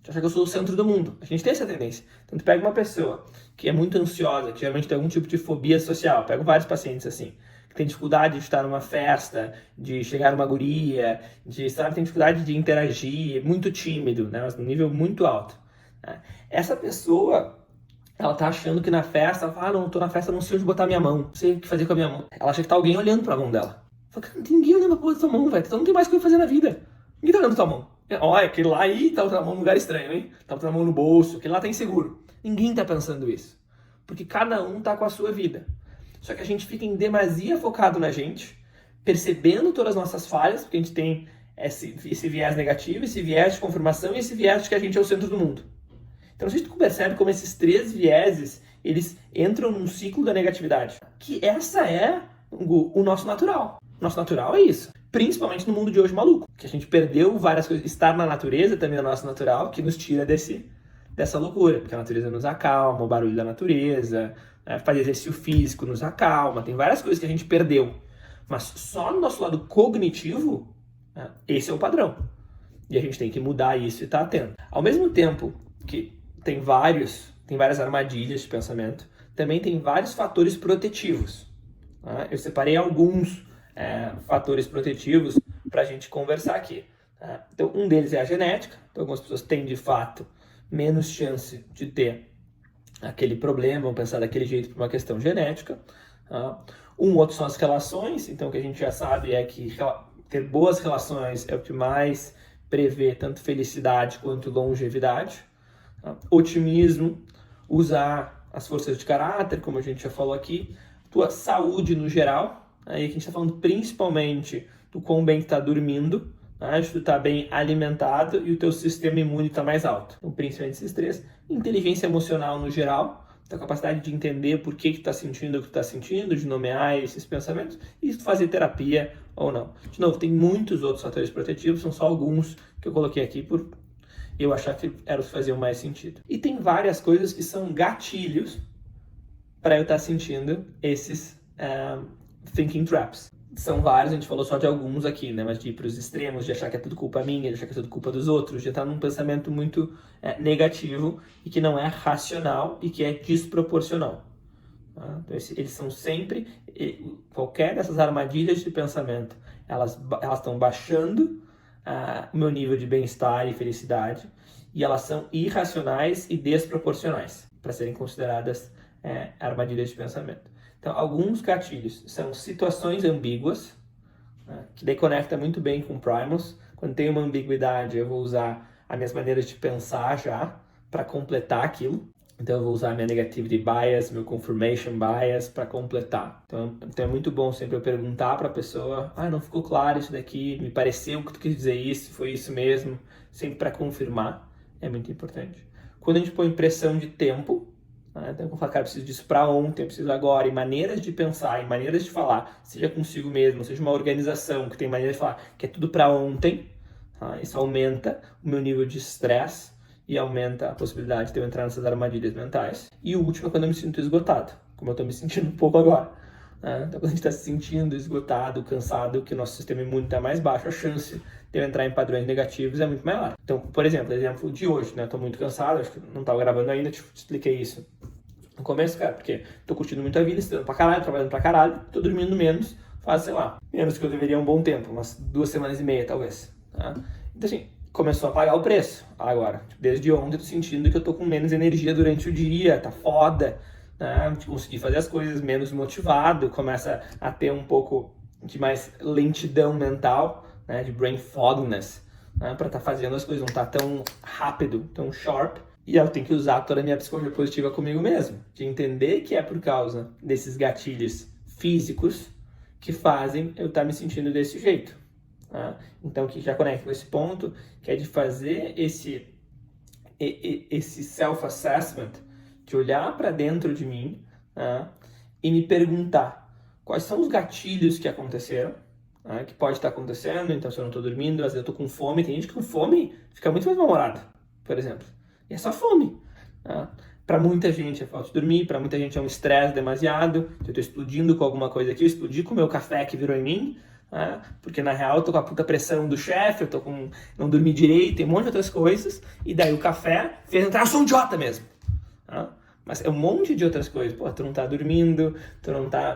De achar que eu sou o centro do mundo. A gente tem essa tendência. Então, tu pega uma pessoa que é muito ansiosa, que geralmente tem algum tipo de fobia social. Pego vários pacientes assim. Tem dificuldade de estar numa festa, de chegar numa guria, tem dificuldade de interagir, muito tímido, né? Mas num nível muito alto. Né? Essa pessoa, ela tá achando que na festa, ela fala, não, tô na festa, não sei onde botar minha mão, não sei o que fazer com a minha mão. Ela acha que tá alguém olhando pra mão dela. Fala, cara, não tem ninguém olhando pra porra da tua mão, velho, tu não tem mais coisa pra fazer na vida. Ninguém tá olhando pra tua mão. Olha, aquele lá aí tá botando a mão num lugar estranho, hein? Tá botando a mão no bolso, aquele lá tá inseguro. Ninguém tá pensando isso. Porque cada um tá com a sua vida. Só que a gente fica em demasia focado na gente, percebendo todas as nossas falhas, porque a gente tem esse viés negativo, esse viés de confirmação e esse viés de que a gente é o centro do mundo. Então, a gente percebe como esses três vieses, eles entram num ciclo da negatividade. Que essa é o nosso natural. O nosso natural é isso. Principalmente no mundo de hoje maluco. Que a gente perdeu várias coisas. Estar na natureza também é o nosso natural, que nos tira dessa loucura. Porque a natureza nos acalma, o barulho da natureza... fazer exercício físico nos acalma, tem várias coisas que a gente perdeu. Mas só no nosso lado cognitivo, esse é o padrão. E a gente tem que mudar isso e estar atento. Ao mesmo tempo que tem várias armadilhas de pensamento, também tem vários fatores protetivos. Eu separei alguns fatores protetivos para a gente conversar aqui. Então, um deles é a genética. Então, algumas pessoas têm, de fato, menos chance de ter aquele problema, vamos pensar daquele jeito por uma questão genética. Um outro são as relações, então o que a gente já sabe é que ter boas relações é o que mais prevê tanto felicidade quanto longevidade. Otimismo, usar as forças de caráter, como a gente já falou aqui, tua saúde no geral, aí a gente está falando principalmente do quão bem que está dormindo, se tu está bem alimentado e o teu sistema imune está mais alto. Então, principalmente esses três. Inteligência emocional no geral, a capacidade de entender por que tu está sentindo o que tu está sentindo, de nomear esses pensamentos e fazer terapia ou não. De novo, tem muitos outros fatores protetivos, são só alguns que eu coloquei aqui por eu achar que eram os que faziam mais sentido. E tem várias coisas que são gatilhos para eu estar sentindo esses thinking traps. São vários, a gente falou só de alguns aqui, né? Mas de ir para os extremos, de achar que é tudo culpa minha, de achar que é tudo culpa dos outros, de estar num pensamento muito negativo e que não é racional e que é desproporcional. Então, eles são sempre, qualquer dessas armadilhas de pensamento, elas estão baixando o meu nível de bem-estar e felicidade e elas são irracionais e desproporcionais para serem consideradas armadilhas de pensamento. Então, alguns gatilhos são situações ambíguas, que daí conecta muito bem com Primals. Quando tem uma ambiguidade, eu vou usar as minhas maneiras de pensar já para completar aquilo. Então, eu vou usar minha negativity bias, meu confirmation bias para completar. Então, é muito bom sempre eu perguntar para a pessoa, não ficou claro isso daqui, me pareceu que tu quis dizer isso, foi isso mesmo, sempre para confirmar, é muito importante. Quando a gente põe pressão de tempo, então, eu falo, cara, eu preciso disso para ontem, eu preciso agora, e maneiras de pensar, e maneiras de falar, seja consigo mesmo, seja uma organização que tem maneira de falar que é tudo para ontem, isso aumenta o meu nível de estresse e aumenta a possibilidade de eu entrar nessas armadilhas mentais. E o último é quando eu me sinto esgotado, como eu estou me sentindo um pouco agora. Né? Então, quando a gente está se sentindo esgotado, cansado, que o nosso sistema imune está mais baixo, a chance de eu entrar em padrões negativos é muito maior. Então, por exemplo de hoje, né? Estou muito cansado, acho que não estava gravando ainda, te expliquei isso no começo, cara, porque estou curtindo muito a vida, estudando pra caralho, trabalhando pra caralho, estou dormindo menos, faz, sei lá, menos que eu deveria um bom tempo, umas 2 semanas e meia, talvez. Tá? Então, assim, começou a pagar o preço agora. Desde ontem eu tô sentindo que eu tô com menos energia durante o dia, tá foda, né? Consegui fazer as coisas menos motivado, começa a ter um pouco de mais lentidão mental, né? De brain fogness, né? Pra estar fazendo as coisas, não tá tão rápido, tão sharp. E eu tenho que usar toda a minha psicologia positiva comigo mesmo, de entender que é por causa desses gatilhos físicos que fazem eu estar me sentindo desse jeito. Tá? Então, que já conecta com esse ponto, que é de fazer esse self-assessment, de olhar para dentro de mim, tá? E me perguntar quais são os gatilhos que aconteceram, tá? Que pode estar acontecendo. Então, se eu não estou dormindo, às vezes eu estou com fome. Tem gente que com fome fica muito mais mal-humorado, por exemplo. E é só fome. Tá? Para muita gente é falta de dormir, para muita gente é um estresse demasiado. Eu estou explodindo com alguma coisa aqui, eu explodi com o meu café que virou em mim, tá? Porque na real eu tô com a puta pressão do chefe, eu tô com não dormi direito, tem um monte de outras coisas, e daí o café fez entrar, eu sou um idiota mesmo. Tá? Mas é um monte de outras coisas. Pô, tu não tá dormindo,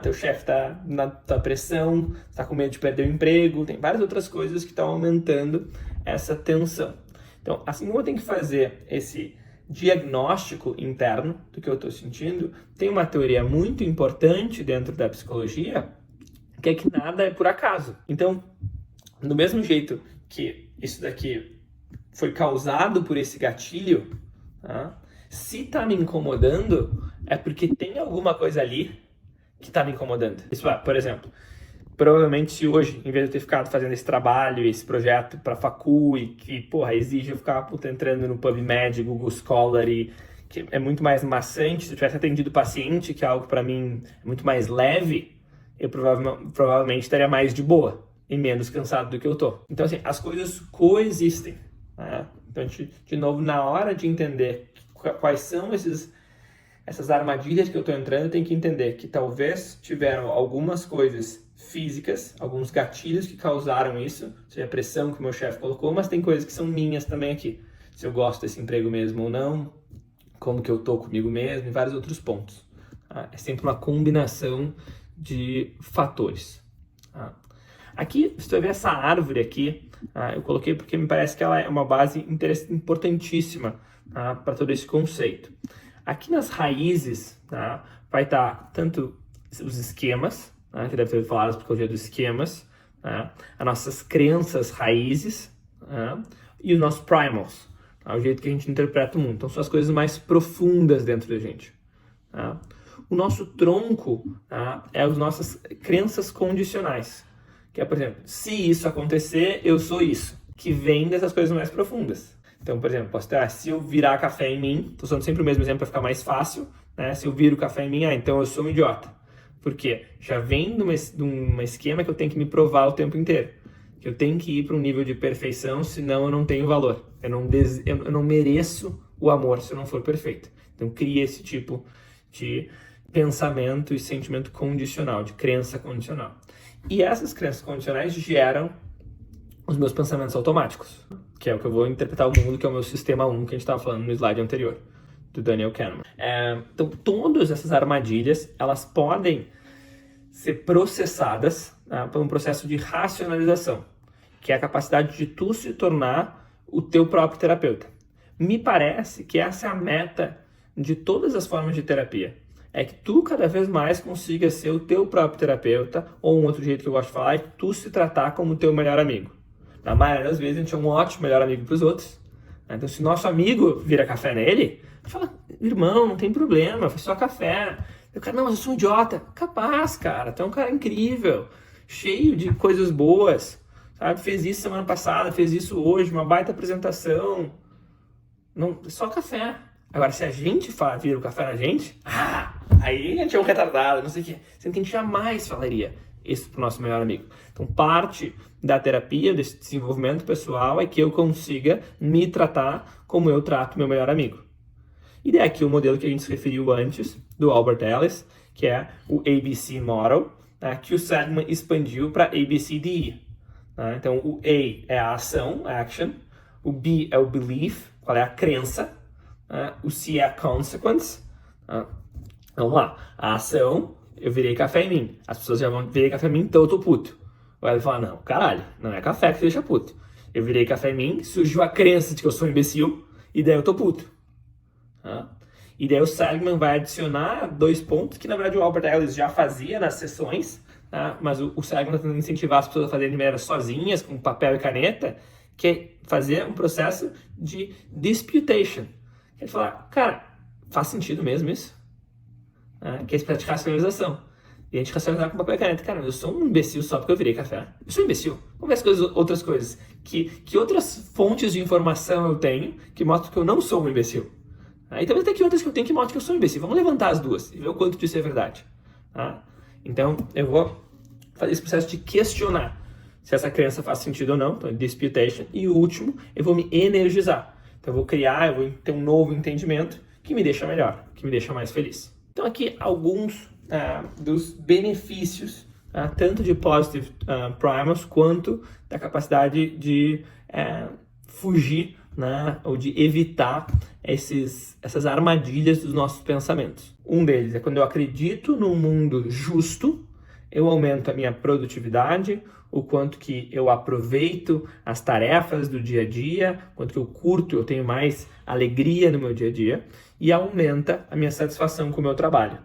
teu chefe tá na tua pressão, tá com medo de perder o emprego, tem várias outras coisas que estão aumentando essa tensão. Então, assim como eu tenho que fazer esse diagnóstico interno do que eu estou sentindo, tem uma teoria muito importante dentro da psicologia, que é que nada é por acaso. Então, do mesmo jeito que isso daqui foi causado por esse gatilho, tá? Se tá me incomodando, é porque tem alguma coisa ali que tá me incomodando. Isso, por exemplo, provavelmente se hoje, em vez de eu ter ficado fazendo esse trabalho, esse projeto para facu e que, porra, exige eu ficar entrando no PubMed, Google Scholar, e que é muito mais maçante, se eu tivesse atendido o paciente, que é algo para mim muito mais leve, eu provavelmente estaria mais de boa e menos cansado do que eu tô. Então, assim, as coisas coexistem. Né? Então, de novo, na hora de entender quais são essas armadilhas que eu tô entrando, eu tenho que entender que talvez tiveram algumas coisas físicas, alguns gatilhos que causaram isso, seja a pressão que o meu chefe colocou, mas tem coisas que são minhas também aqui. Se eu gosto desse emprego mesmo ou não, como que eu tô comigo mesmo e vários outros pontos. Tá? É sempre uma combinação de fatores. Tá? Aqui, se tu ver essa árvore aqui, tá? Eu coloquei porque me parece que ela é uma base importantíssima, tá? Para todo esse conceito. Aqui nas raízes, tá? Vai estar tanto os esquemas, que deve ter falado a psicologia dos esquemas, as nossas crenças raízes, e os nossos primals, o jeito que a gente interpreta o mundo. Então, são as coisas mais profundas dentro da gente. O nosso tronco é as nossas crenças condicionais, que é, por exemplo, se isso acontecer, eu sou isso, que vem dessas coisas mais profundas. Então, por exemplo, posso ter, se eu virar café em mim, estou usando sempre o mesmo exemplo para ficar mais fácil, né? Se eu viro café em mim, então eu sou um idiota. Por quê? Já vem de um esquema que eu tenho que me provar o tempo inteiro. Que eu tenho que ir para um nível de perfeição, senão eu não tenho valor. Eu não mereço o amor se eu não for perfeito. Então cria esse tipo de pensamento e sentimento condicional, de crença condicional. E essas crenças condicionais geram os meus pensamentos automáticos, que é o que eu vou interpretar o mundo, que é o meu sistema 1, que a gente estava falando no slide anterior, do Daniel Kahneman. Então, todas essas armadilhas, elas podem ser processadas por um processo de racionalização, que é a capacidade de tu se tornar o teu próprio terapeuta. Me parece que essa é a meta de todas as formas de terapia. É que tu cada vez mais consiga ser o teu próprio terapeuta, ou um outro jeito que eu gosto de falar é que tu se tratar como o teu melhor amigo. Na maioria das vezes a gente é um ótimo melhor amigo para os outros. Então, se nosso amigo vira café nele, fala, irmão, não tem problema, foi só café. O cara, não, mas eu sou um idiota. Capaz, cara, tu é um cara incrível, cheio de coisas boas, sabe? Fez isso semana passada, fez isso hoje, uma baita apresentação. Não, só café. Agora, se a gente vira o café na gente, aí a gente é um retardado, não sei o quê. Sendo que a gente jamais falaria isso pro nosso melhor amigo. Então, parte da terapia, desse desenvolvimento pessoal, é que eu consiga me tratar como eu trato meu melhor amigo. E daí aqui o modelo que a gente se referiu antes, do Albert Ellis, que é o ABC Model, né, que o Seligman expandiu para ABCDE. Né? Então, o A é a ação, action, o B é o belief, qual é a crença, né? O C é a consequence. Né? Vamos lá, a ação, eu virei café em mim. As pessoas já vão virar café em mim, então eu tô puto. Aí ele fala, não, caralho, não é café que deixa puto. Eu virei café em mim, surgiu a crença de que eu sou um imbecil, e daí eu tô puto. E daí o Seligman vai adicionar 2 pontos que, na verdade, o Albert Ellis já fazia nas sessões, tá? Mas o Seligman está tentando incentivar as pessoas a fazerem de maneira sozinhas, com papel e caneta, que é fazer um processo de disputation. Que é falar, cara, faz sentido mesmo isso? Que é praticar a racionalização. E a gente racionalizar com papel e caneta. Cara, eu sou um imbecil só porque eu virei café. Eu sou um imbecil. Vamos ver as coisas, outras coisas. Que outras fontes de informação eu tenho que mostram que eu não sou um imbecil? E talvez até que outras que eu tenho que mostram que eu sou um imbecil. Vamos levantar as duas e ver o quanto disso é verdade. Então, eu vou fazer esse processo de questionar se essa crença faz sentido ou não. Então, disputation. E o último, eu vou me energizar. Então, eu vou ter um novo entendimento que me deixa melhor, que me deixa mais feliz. Então, aqui alguns dos benefícios, tanto de Positive Primers, quanto da capacidade de fugir, ou de evitar essas armadilhas dos nossos pensamentos. Um deles é quando eu acredito num mundo justo, eu aumento a minha produtividade, o quanto que eu aproveito as tarefas do dia a dia, quanto que eu tenho mais alegria no meu dia a dia, e aumenta a minha satisfação com o meu trabalho.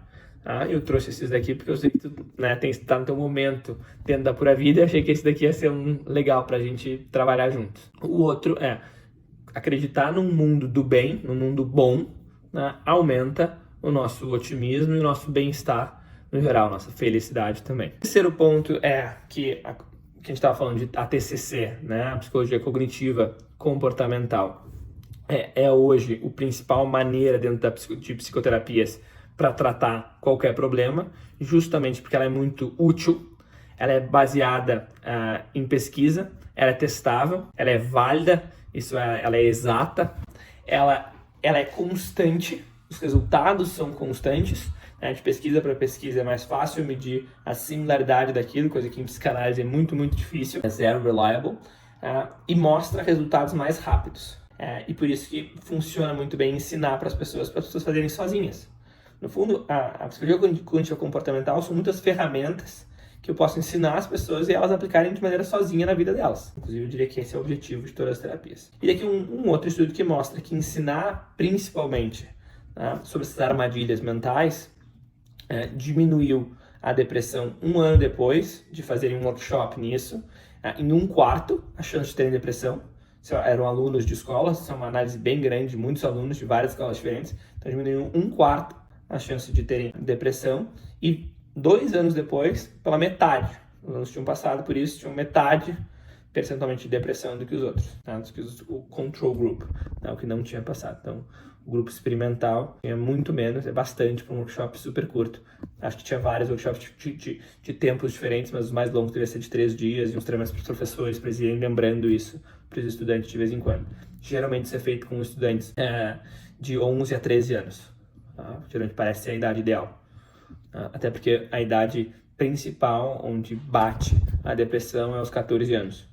Eu trouxe esses daqui porque eu sei que tu está no teu momento dentro da Pura Vida e achei que esse daqui ia ser legal para a gente trabalhar juntos. O outro é acreditar num mundo do bem, num mundo bom, aumenta o nosso otimismo e o nosso bem-estar no geral, nossa felicidade também. O terceiro ponto é que a gente estava falando de ATCC, a psicologia cognitiva comportamental, é hoje a principal maneira dentro de psicoterapias para tratar qualquer problema, justamente porque ela é muito útil, ela é baseada em pesquisa, ela é testável, ela é válida, ela é exata, ela é constante, os resultados são constantes, de pesquisa para pesquisa é mais fácil medir a similaridade daquilo, coisa que em psicanálise é muito, muito difícil, é zero reliable, e mostra resultados mais rápidos. E por isso que funciona muito bem ensinar para as pessoas fazerem sozinhas. No fundo, a psicologia cognitiva comportamental são muitas ferramentas que eu posso ensinar as pessoas e elas aplicarem de maneira sozinha na vida delas. Inclusive, eu diria que esse é o objetivo de todas as terapias. E aqui um outro estudo que mostra que ensinar, principalmente, sobre essas armadilhas mentais, diminuiu a depressão 1 ano depois de fazerem um workshop nisso, em 1/4 a chance de terem depressão. Eram alunos de escolas, isso é uma análise bem grande, muitos alunos de várias escolas diferentes, então diminuiu 1/4 a chance de terem depressão, e 2 anos depois, pela metade. Os alunos tinham passado por isso, tinham metade percentualmente de depressão do que os outros, do que o control group, o que não tinha passado. Então, o grupo experimental tinha muito menos, é bastante para um workshop super curto. Acho que tinha vários workshops de tempos diferentes, mas os mais longos devia ser de 3 dias, e uns treinamentos para os professores, para eles irem lembrando isso para os estudantes de vez em quando. Geralmente isso é feito com estudantes de 11 a 13 anos. Geralmente parece ser a idade ideal. Até porque a idade principal onde bate a depressão é aos 14 anos.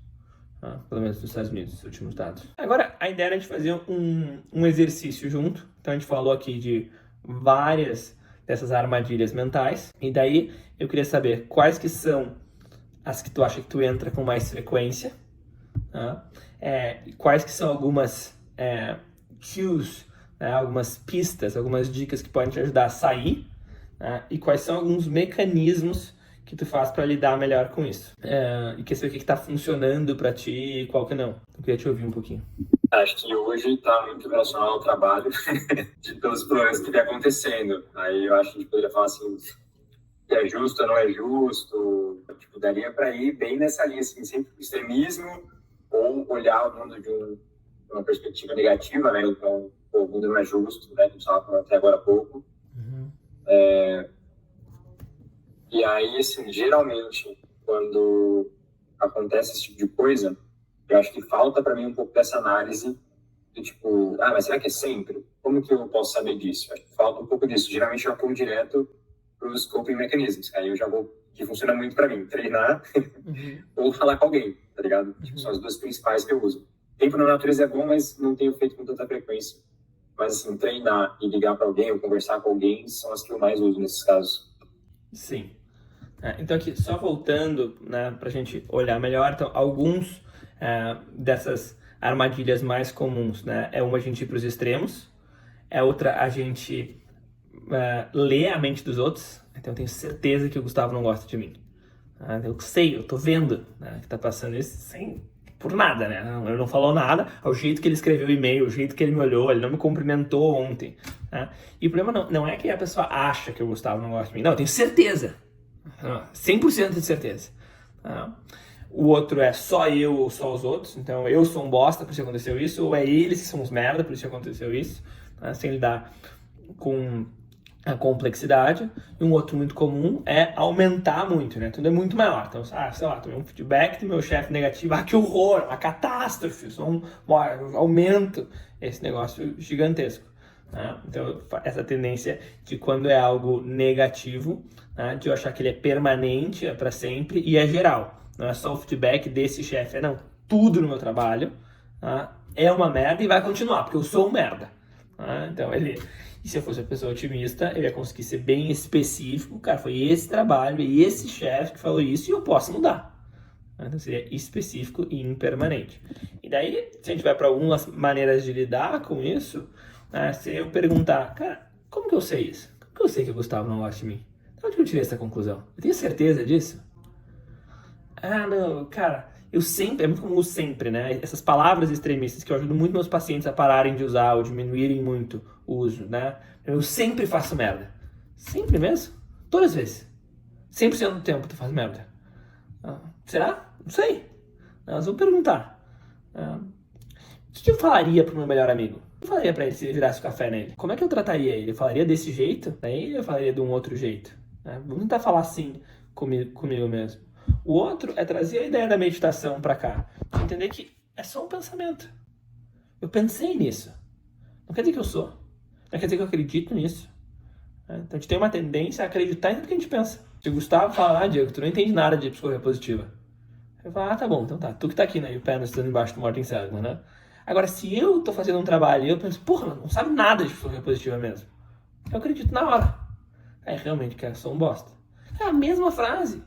Pelo menos nos Estados Unidos, os últimos dados. Agora, a ideia era a gente fazer um exercício junto. Então, a gente falou aqui de várias dessas armadilhas mentais. E daí, eu queria saber quais que são as que tu acha que tu entra com mais frequência. Quais que são algumas cues, algumas pistas, algumas dicas que podem te ajudar a sair. E quais são alguns mecanismos que tu faz para lidar melhor com isso. E quer saber o que está funcionando para ti e qual que não. Eu queria te ouvir um pouquinho. Acho que hoje está muito relacionado ao trabalho de todos os problemas que vem acontecendo. Aí eu acho que a gente poderia falar assim, se é justo ou não é justo. Daria para ir bem nessa linha, assim, sempre o extremismo ou olhar o mundo de uma perspectiva negativa, né? Então, o mundo não é justo, né? A gente estava falando até agora há pouco. E aí, assim, geralmente, quando acontece esse tipo de coisa, eu acho que falta para mim um pouco dessa análise do tipo, mas será que é sempre? Como que eu posso saber disso? Acho que falta um pouco disso. Geralmente eu aponto direto para os coping mechanisms. Aí eu já vou, que funciona muito para mim, treinar ou falar com alguém, tá ligado? Tipo, são as duas principais que eu uso. Tempo na natureza é bom, mas não tenho feito com tanta frequência. Mas assim, treinar e ligar para alguém ou conversar com alguém são as que eu mais uso nesses casos. Sim. Então aqui, só voltando, né, para a gente olhar melhor, então, alguns dessas armadilhas mais comuns, né, é uma a gente ir para os extremos, é outra a gente ler a mente dos outros. Então eu tenho certeza que o Gustavo não gosta de mim. Eu sei, eu tô vendo, né, que tá passando isso sem... por nada, né? Ele não falou nada, ao jeito que ele escreveu o e-mail, o jeito que ele me olhou, ele não me cumprimentou ontem. Né? E o problema não é que a pessoa acha que o Gustavo não gosta de mim. Não, eu tenho certeza. 100% de certeza. O outro é só eu ou só os outros. Então, eu sou um bosta, por isso aconteceu isso. Ou é eles que são uns merda, por isso aconteceu isso. Sem lidar com a complexidade. E um outro muito comum é aumentar muito, né? Tudo é muito maior. Então, sei lá, tomei um feedback do meu chefe negativo. Que horror, uma catástrofe. Eu aumento esse negócio gigantesco. Né? Então, essa tendência de quando é algo negativo, né, de eu achar que ele é permanente, é para sempre e é geral. Não é só o feedback desse chefe, não. Tudo no meu trabalho, né, é uma merda e vai continuar, porque eu sou um merda. Né? Então, e se eu fosse uma pessoa otimista, eu ia conseguir ser bem específico. Cara, foi esse trabalho e esse chefe que falou isso e eu posso mudar. Então, seria específico e impermanente. E daí, se a gente vai para algumas maneiras de lidar com isso, se eu perguntar, cara, como que eu sei isso? Como que eu sei que o Gustavo não gosta de mim? De onde que eu tirei essa conclusão? Eu tenho certeza disso? Não, cara, eu sempre, é muito comum sempre, né? Essas palavras extremistas que eu ajudo muito meus pacientes a pararem de usar ou diminuírem muito o uso, né? Eu sempre faço merda. Sempre mesmo? Todas as vezes. 100% do tempo tu faz merda. Será? Não sei. Mas vou perguntar. O que eu falaria pro meu melhor amigo? Eu falaria pra ele se ele virasse o café nele. Como é que eu trataria ele? Eu falaria desse jeito? Daí eu falaria de um outro jeito. Vamos tentar falar assim comigo mesmo. O outro é trazer a ideia da meditação pra cá. Entender que é só um pensamento. Eu pensei nisso. Não quer dizer que eu sou. Não quer dizer que eu acredito nisso. Então a gente tem uma tendência a acreditar em tudo que a gente pensa. Se o Gustavo falar, Diego, tu não entende nada de psicologia positiva. Eu falo, tá bom, então tá. Tu que tá aqui, né? E o pé estando embaixo do Martin Seligman, né? Agora, se eu tô fazendo um trabalho e eu penso, porra, não sabe nada de psicologia positiva mesmo. Eu acredito na hora. Realmente, cara, sou um bosta. É a mesma frase.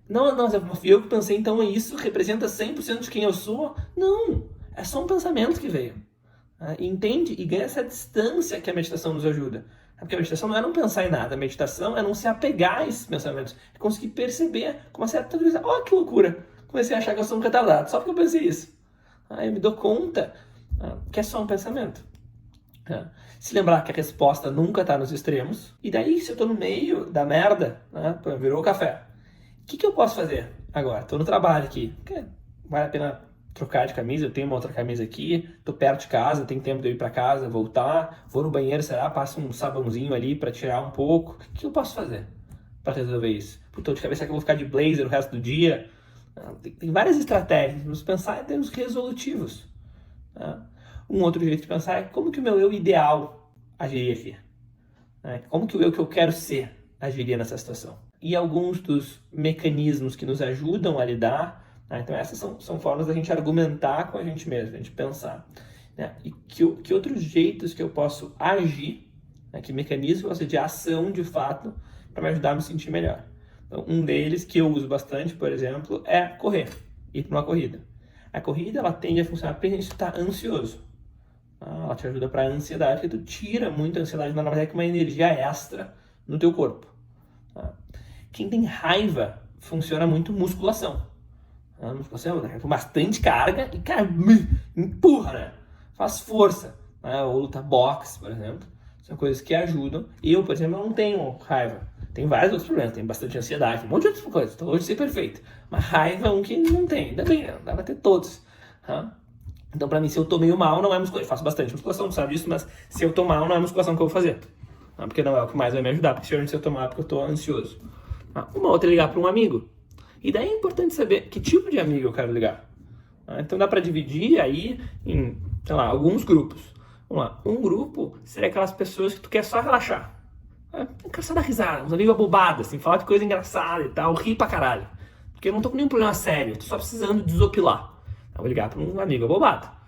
Não, eu que pensei, então isso representa 100% de quem eu sou? Não, é só um pensamento que veio. Entende? E ganha essa distância que a meditação nos ajuda. Porque a meditação não é não pensar em nada, a meditação é não se apegar a esses pensamentos, é conseguir perceber com uma certa tranquilidade. Olha que loucura! Comecei a achar que eu sou um retardado, só porque eu pensei isso. Eu me dou conta que é só um pensamento. Se lembrar que a resposta nunca está nos extremos. E daí, se eu estou no meio da merda, virou o café. O que eu posso fazer agora? Estou no trabalho aqui. Vale a pena trocar de camisa? Eu tenho uma outra camisa aqui. Estou perto de casa, tem tempo de eu ir para casa, voltar. Vou no banheiro, passo um sabãozinho ali para tirar um pouco. O que eu posso fazer para resolver isso? Estou de cabeça que eu vou ficar de blazer o resto do dia. Tem várias estratégias. Vamos pensar em termos resolutivos. Um outro jeito de pensar é como que o meu eu ideal agiria aqui. Como que o eu que eu quero ser agiria nessa situação. E alguns dos mecanismos que nos ajudam a lidar, então essas são formas da gente argumentar com a gente mesmo, da gente pensar. E que outros jeitos que eu posso agir, que mecanismos que eu posso de ação de fato, para me ajudar a me sentir melhor. Então, um deles que eu uso bastante, por exemplo, é correr, ir para uma corrida. A corrida ela tende a funcionar para a gente estar ansioso. Ela te ajuda para a ansiedade, porque tu tira muita ansiedade, na verdade é uma energia extra no teu corpo. Quem tem raiva funciona muito musculação. A musculação com bastante carga e, cara, empurra, né? Faz força. Ou luta boxe, por exemplo. São coisas que ajudam. Eu, por exemplo, não tenho raiva. Tem vários outros problemas. Tem bastante ansiedade, um monte de outras coisas. Estou hoje de ser perfeito. Mas raiva é um que não tem. Ainda bem, dá pra ter todos. Então, pra mim, se eu tô meio mal, não é musculação. Eu faço bastante musculação, não sabe disso, mas se eu tô mal, não é musculação que eu vou fazer. Porque não é o que mais vai me ajudar. Porque se eu tô mal, é porque eu tô ansioso. Uma outra é ligar para um amigo. E daí é importante saber que tipo de amigo eu quero ligar. Então dá para dividir aí em, sei lá, alguns grupos. Vamos lá, um grupo seria aquelas pessoas que tu quer só relaxar. Quer só dar risada, uns amigos abobados, assim, falar de coisa engraçada e tal, rir pra caralho. Porque eu não tô com nenhum problema sério, tô só precisando desopilar. Eu vou ligar pra um amigo abobado.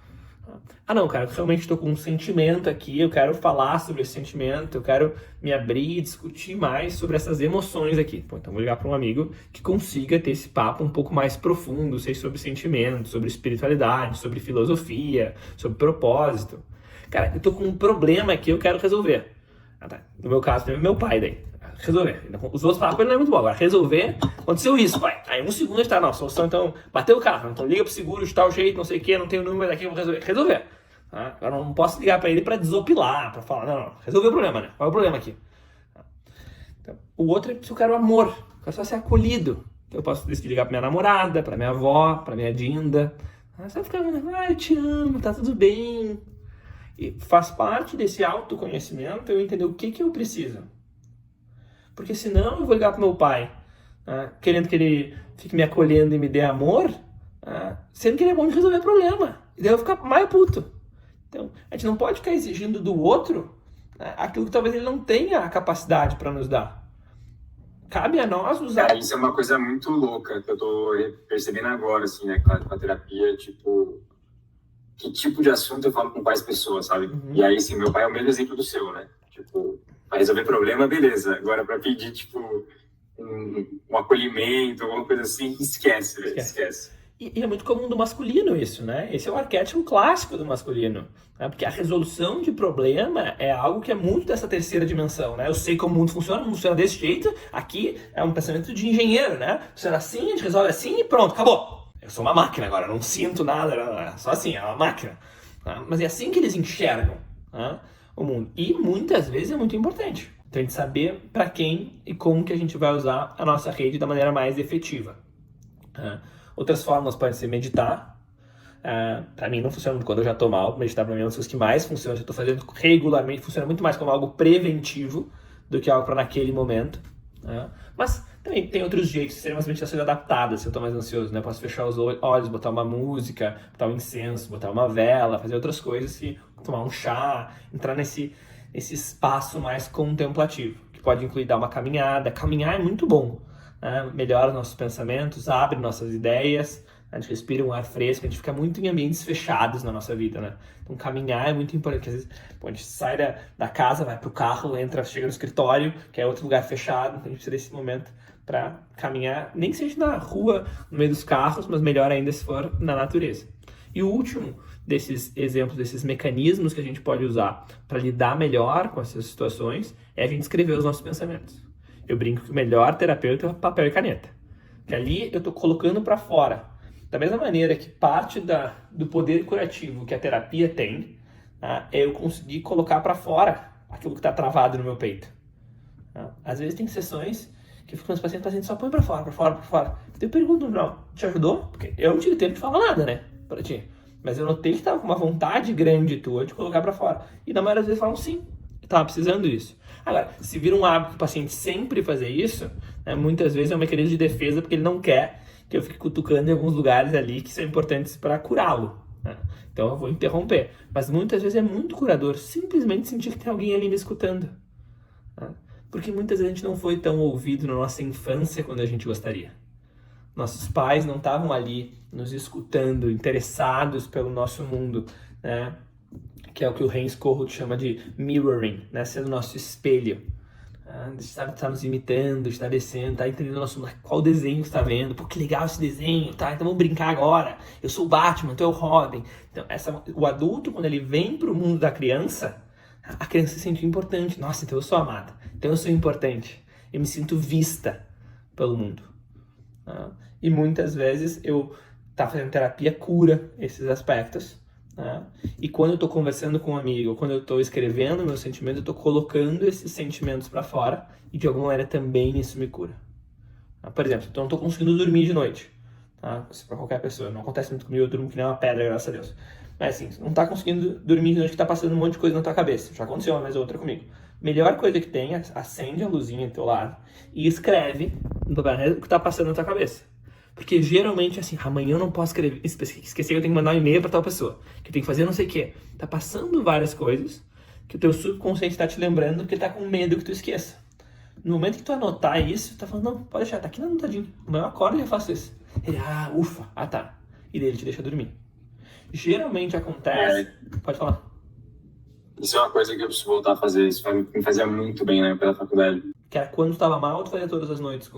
Ah não, cara, eu realmente tô com um sentimento aqui, eu quero falar sobre esse sentimento, eu quero me abrir e discutir mais sobre essas emoções aqui. Pô, então vou ligar para um amigo que consiga ter esse papo um pouco mais profundo, seja sobre sentimento, sobre espiritualidade, sobre filosofia, sobre propósito. Cara, eu tô com um problema aqui, eu quero resolver. Tá. No meu caso, meu pai daí. Resolver. Os outros papos não é muito bom. Agora, resolver, aconteceu isso, pai. Aí, um segundo a gente tá, não, solução, então, bateu o carro, então liga pro seguro de tal jeito, não sei o que, não tem o número daqui, eu vou resolver. Resolver. Tá? Agora, não posso ligar pra ele pra desopilar, pra falar, não, resolver o problema, né? Qual é o problema aqui? Então, o outro é se eu quero amor, eu quero só ser acolhido. Então, eu posso decidir ligar pra minha namorada, pra minha avó, pra minha dinda. Você vai ficar, eu te amo, tá tudo bem. E faz parte desse autoconhecimento eu entender o que eu preciso. Porque senão eu vou ligar pro meu pai, querendo que ele fique me acolhendo e me dê amor, sendo que ele é bom de resolver problema. E daí eu vou ficar mais puto. Então, a gente não pode ficar exigindo do outro aquilo que talvez ele não tenha a capacidade para nos dar. Cabe a nós usar... Isso é uma coisa muito louca que eu tô percebendo agora, assim, né, com a terapia, tipo... Que tipo de assunto eu falo com quais pessoas, sabe? Uhum. E aí, assim, meu pai é o mesmo exemplo do seu, né? Tipo... Para resolver problema, beleza. Agora, para pedir, tipo, um acolhimento, alguma coisa assim, esquece, velho. Esquece. E é muito comum do masculino isso, né? Esse é o arquétipo clássico do masculino. Né? Porque a resolução de problema é algo que é muito dessa terceira dimensão, né? Eu sei como o mundo funciona desse jeito. Aqui é um pensamento de engenheiro, né? Funciona assim, a gente resolve assim e pronto, acabou. Eu sou uma máquina agora, não sinto nada, só assim, é uma máquina. Tá? Mas é assim que eles enxergam, tá? O mundo. E muitas vezes é muito importante. Então a gente saber para quem e como que a gente vai usar a nossa rede da maneira mais efetiva. Outras formas podem ser meditar. Para mim não funciona muito quando eu já tô mal. Meditar para mim é uma das coisas que mais funciona. Eu tô fazendo regularmente, funciona muito mais como algo preventivo do que algo para naquele momento. Mas também tem outros jeitos, seriam umas meditações adaptadas se eu tô mais ansioso, né? Posso fechar os olhos, botar uma música, botar um incenso, botar uma vela, fazer outras coisas e tomar um chá, entrar nesse espaço mais contemplativo, que pode incluir dar uma caminhada. Caminhar é muito bom, né? Melhora nossos pensamentos, abre nossas ideias, a gente respira um ar fresco, a gente fica muito em ambientes fechados na nossa vida, né? Então caminhar é muito importante, às vezes a gente sai da casa, vai pro carro, chega no escritório, que é outro lugar fechado, então a gente precisa desse momento para caminhar, nem que seja na rua, no meio dos carros, mas melhor ainda se for na natureza. E o último desses exemplos, desses mecanismos que a gente pode usar para lidar melhor com essas situações é a gente escrever os nossos pensamentos. Eu brinco que o melhor terapeuta é papel e caneta, que ali eu estou colocando para fora. Da mesma maneira que parte do poder curativo que a terapia tem, é eu conseguir colocar para fora aquilo que está travado no meu peito. Às vezes tem sessões que eu fico com os pacientes só põe para fora. Eu pergunto no final, te ajudou? Porque eu não tive tempo de falar nada, né, para ti. Mas eu notei que tava com uma vontade grande tua de colocar para fora. E na maioria das vezes falam sim, eu tava precisando disso. Agora, se vira um hábito do paciente sempre fazer isso, né, muitas vezes é um mecanismo de defesa porque ele não quer que eu fique cutucando em alguns lugares ali que são importantes para curá-lo. Né? Então eu vou interromper. Mas muitas vezes é muito curador simplesmente sentir que tem alguém ali me escutando. Né? Porque muitas vezes a gente não foi tão ouvido na nossa infância quando a gente gostaria. Nossos pais não estavam ali nos escutando, interessados pelo nosso mundo, né? Que é o que o Heinz Kohut chama de mirroring, né? Sendo nosso espelho. Está nos imitando, está descendo, está entendendo nosso, qual desenho está vendo. Pô, que legal esse desenho, tá? Então vamos brincar agora. Eu sou o Batman, tu é o Robin. Então, o adulto, quando ele vem para o mundo da criança, a criança se sente importante. Nossa, então eu sou amada. Então eu sou importante. Eu me sinto vista pelo mundo. E muitas vezes eu fazendo terapia cura esses aspectos. E quando eu estou conversando com um amigo, quando eu estou escrevendo meus sentimentos, eu estou colocando esses sentimentos para fora e de alguma maneira também isso me cura. Por exemplo, eu não estou conseguindo dormir de noite. Isso para qualquer pessoa, não acontece muito comigo, eu durmo que nem uma pedra, graças a Deus. Mas assim, não está conseguindo dormir de noite que está passando um monte de coisa na tua cabeça. Já aconteceu uma vez ou outra comigo. Melhor coisa que tem, acende a luzinha do teu lado e escreve no papel o que está passando na tua cabeça. Porque geralmente assim, amanhã eu não posso esquecer que eu tenho que mandar um e-mail pra tal pessoa, que eu tenho que fazer não sei o quê. Tá passando várias coisas que o teu subconsciente tá te lembrando porque tá com medo que tu esqueça. No momento que tu anotar isso, tu tá falando, não, pode deixar, tá aqui anotadinho. Amanhã eu acordo e já faço isso. Ele, ufa, tá. E daí ele te deixa dormir. Geralmente acontece... Pode falar. Isso é uma coisa que eu preciso voltar a fazer. Isso me fazia muito bem, né, pela faculdade. Que era quando tu tava mal, tu fazia todas as noites,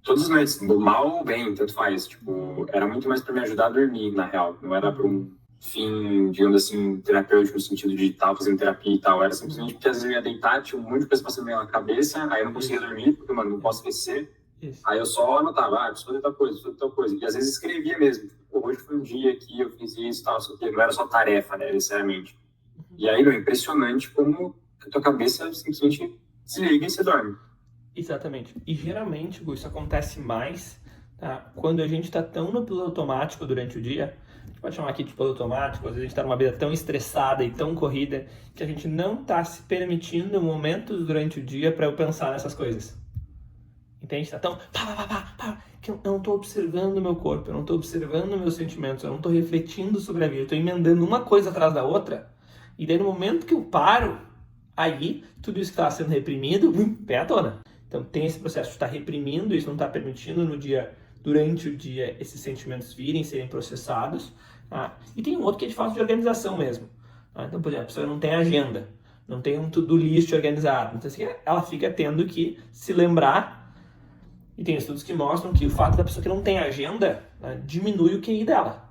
Todas as noites, mal ou bem, tanto faz. Tipo, era muito mais pra me ajudar a dormir, na real. Não era pra um fim, digamos assim, terapêutico, no sentido de estar fazendo terapia e tal. Era simplesmente porque às vezes eu ia deitar, tinha um monte de coisa passando na minha cabeça, aí eu não conseguia dormir, porque, mano, não posso esquecer. Isso. Aí eu só anotava, preciso fazer tal coisa, preciso fazer tal coisa. E às vezes escrevia mesmo. Tipo, hoje foi um dia que eu fiz isso e tal, só que não era só tarefa, né, necessariamente. E aí, é impressionante como a tua cabeça simplesmente desliga e você dorme. Exatamente. E geralmente, Gu, isso acontece mais, tá? Quando a gente tá tão no piloto automático durante o dia, a gente pode chamar aqui de piloto automático, às vezes a gente tá numa vida tão estressada e tão corrida, que a gente não tá se permitindo momentos durante o dia para eu pensar nessas coisas. Entende? Tá tão que eu não tô observando o meu corpo, eu não tô observando meus sentimentos, eu não tô refletindo sobre a vida, eu tô emendando uma coisa atrás da outra, e daí no momento que eu paro, aí tudo isso que estava sendo reprimido, vem à tona. Então tem esse processo de estar reprimindo, isso não está permitindo durante o dia, esses sentimentos virem, serem processados. E tem um outro que é de falta de organização mesmo. Então, por exemplo, a pessoa não tem agenda, não tem um to-do list organizado. Então, assim, ela fica tendo que se lembrar, e tem estudos que mostram que o fato da pessoa que não tem agenda diminui o QI dela.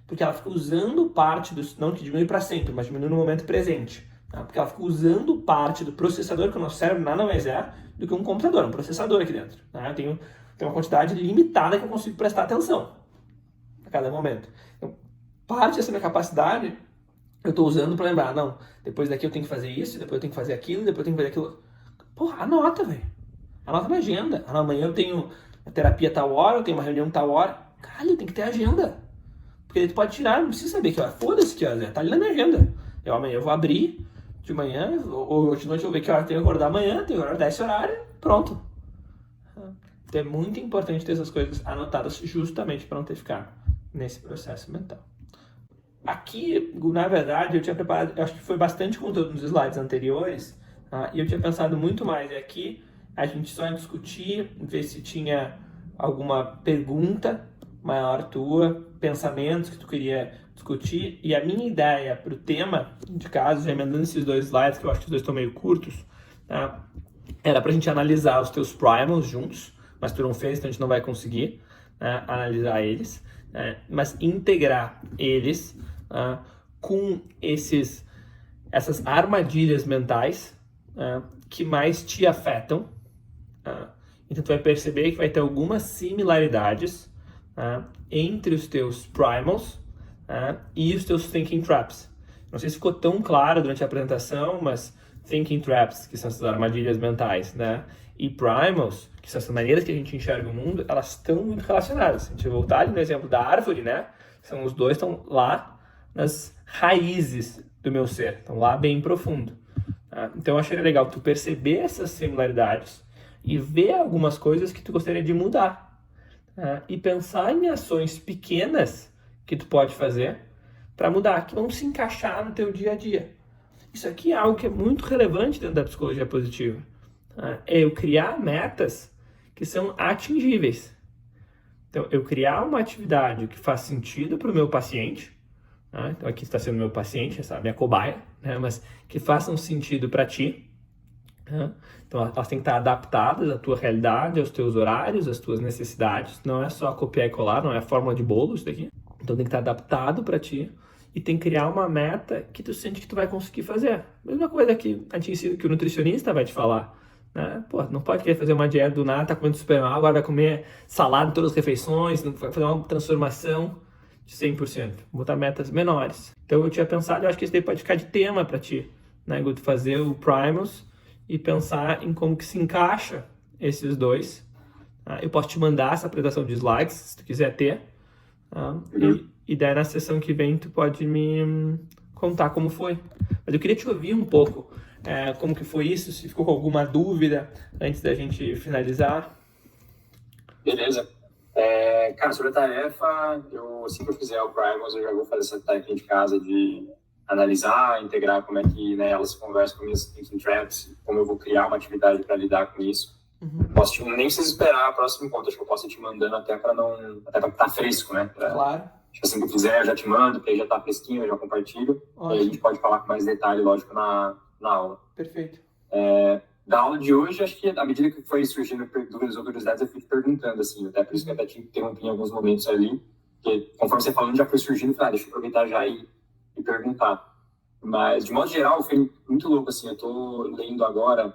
Porque ela fica usando parte não que diminui para sempre, mas diminui no momento presente. Porque ela fica usando parte do processador, que o nosso cérebro nada mais é do que um computador, um processador aqui dentro. Eu tenho uma quantidade limitada que eu consigo prestar atenção a cada momento. Então, parte dessa minha capacidade eu estou usando para lembrar, não, depois daqui eu tenho que fazer isso, depois eu tenho que fazer aquilo, depois eu tenho que fazer aquilo. Porra, anota, velho. Anota na agenda. Amanhã eu tenho a terapia tal hora, eu tenho uma reunião tal hora. Caralho, tem que ter agenda. Porque tu pode tirar, não precisa saber que hora. Foda-se que hora, tá ali na minha agenda. Amanhã eu vou abrir de manhã, ou de noite eu vou ver que hora eu tenho que acordar amanhã, tenho que acordar esse horário, pronto. Então é muito importante ter essas coisas anotadas justamente para não ter que ficar nesse processo mental. Aqui, na verdade, eu tinha preparado, eu acho que foi bastante conteúdo nos slides anteriores, e eu tinha pensado muito mais. E aqui a gente só ia discutir, ver se tinha alguma pergunta maior tua, pensamentos que tu queria discutir, e a minha ideia para o tema, de caso, já emendando esses dois slides, que eu acho que os dois estão meio curtos, era para a gente analisar os teus primals juntos, mas tu não fez, então a gente não vai conseguir analisar eles, mas integrar eles com essas armadilhas mentais que mais te afetam. Então tu vai perceber que vai ter algumas similaridades entre os teus primals e os teus thinking traps. Não sei se ficou tão claro durante a apresentação, mas thinking traps, que são essas armadilhas mentais, e primals, que são essas maneiras que a gente enxerga o mundo, elas estão muito relacionadas. Se a gente voltar ali no exemplo da árvore, são os dois estão lá nas raízes do meu ser, estão lá bem profundo. Então eu achei legal tu perceber essas similaridades e ver algumas coisas que tu gostaria de mudar. E pensar em ações pequenas que tu pode fazer para mudar, que vão se encaixar no teu dia a dia. Isso aqui é algo que é muito relevante dentro da psicologia positiva. É eu criar metas que são atingíveis. Então, eu criar uma atividade que faz sentido para o meu paciente. Então, aqui está sendo meu paciente, essa minha cobaia, mas que façam sentido para ti. Então, elas têm que estar adaptadas à tua realidade, aos teus horários, às tuas necessidades. Não é só copiar e colar, não é a fórmula de bolo isso daqui. Então, tem que estar adaptado para ti e tem que criar uma meta que tu sente que tu vai conseguir fazer. Mesma coisa que a gente ensina, que o nutricionista vai te falar. Não pode querer fazer uma dieta do nada, tá comendo super mal, agora vai comer salada em todas as refeições, vai fazer uma transformação de 100%. Botar metas menores. Então, eu tinha pensado, eu acho que isso daí pode ficar de tema para ti, Guto, fazer o primals e pensar em como que se encaixa esses dois. Eu posso te mandar essa apresentação de slides, se tu quiser ter. E daí na sessão que vem tu pode me contar como foi. Mas eu queria te ouvir um pouco como que foi isso, se ficou com alguma dúvida antes da gente finalizar. Beleza. Cara, sobre a tarefa, assim que eu fizer o Primals, eu já vou fazer essa tarefa de casa de analisar, integrar como é que, né, elas conversam com minhas thinking traps, como eu vou criar uma atividade para lidar com isso. Nem preciso esperar a próxima encontro, acho que eu posso ir te mandando até para estar fresco, né? Claro. Assim que eu fizer, eu já te mando, porque aí já tá fresquinho, eu já compartilho. Ótimo. E aí a gente pode falar com mais detalhe, lógico, na aula. Perfeito. Da aula de hoje, acho que à medida que foi surgindo dúvidas ou curiosidades, eu fui te perguntando, assim, até por isso que eu até te interrompi em alguns momentos ali, porque conforme você falando, já foi surgindo, falei, deixa eu aproveitar já e perguntar. Mas, de modo geral, foi muito louco, assim, eu tô lendo agora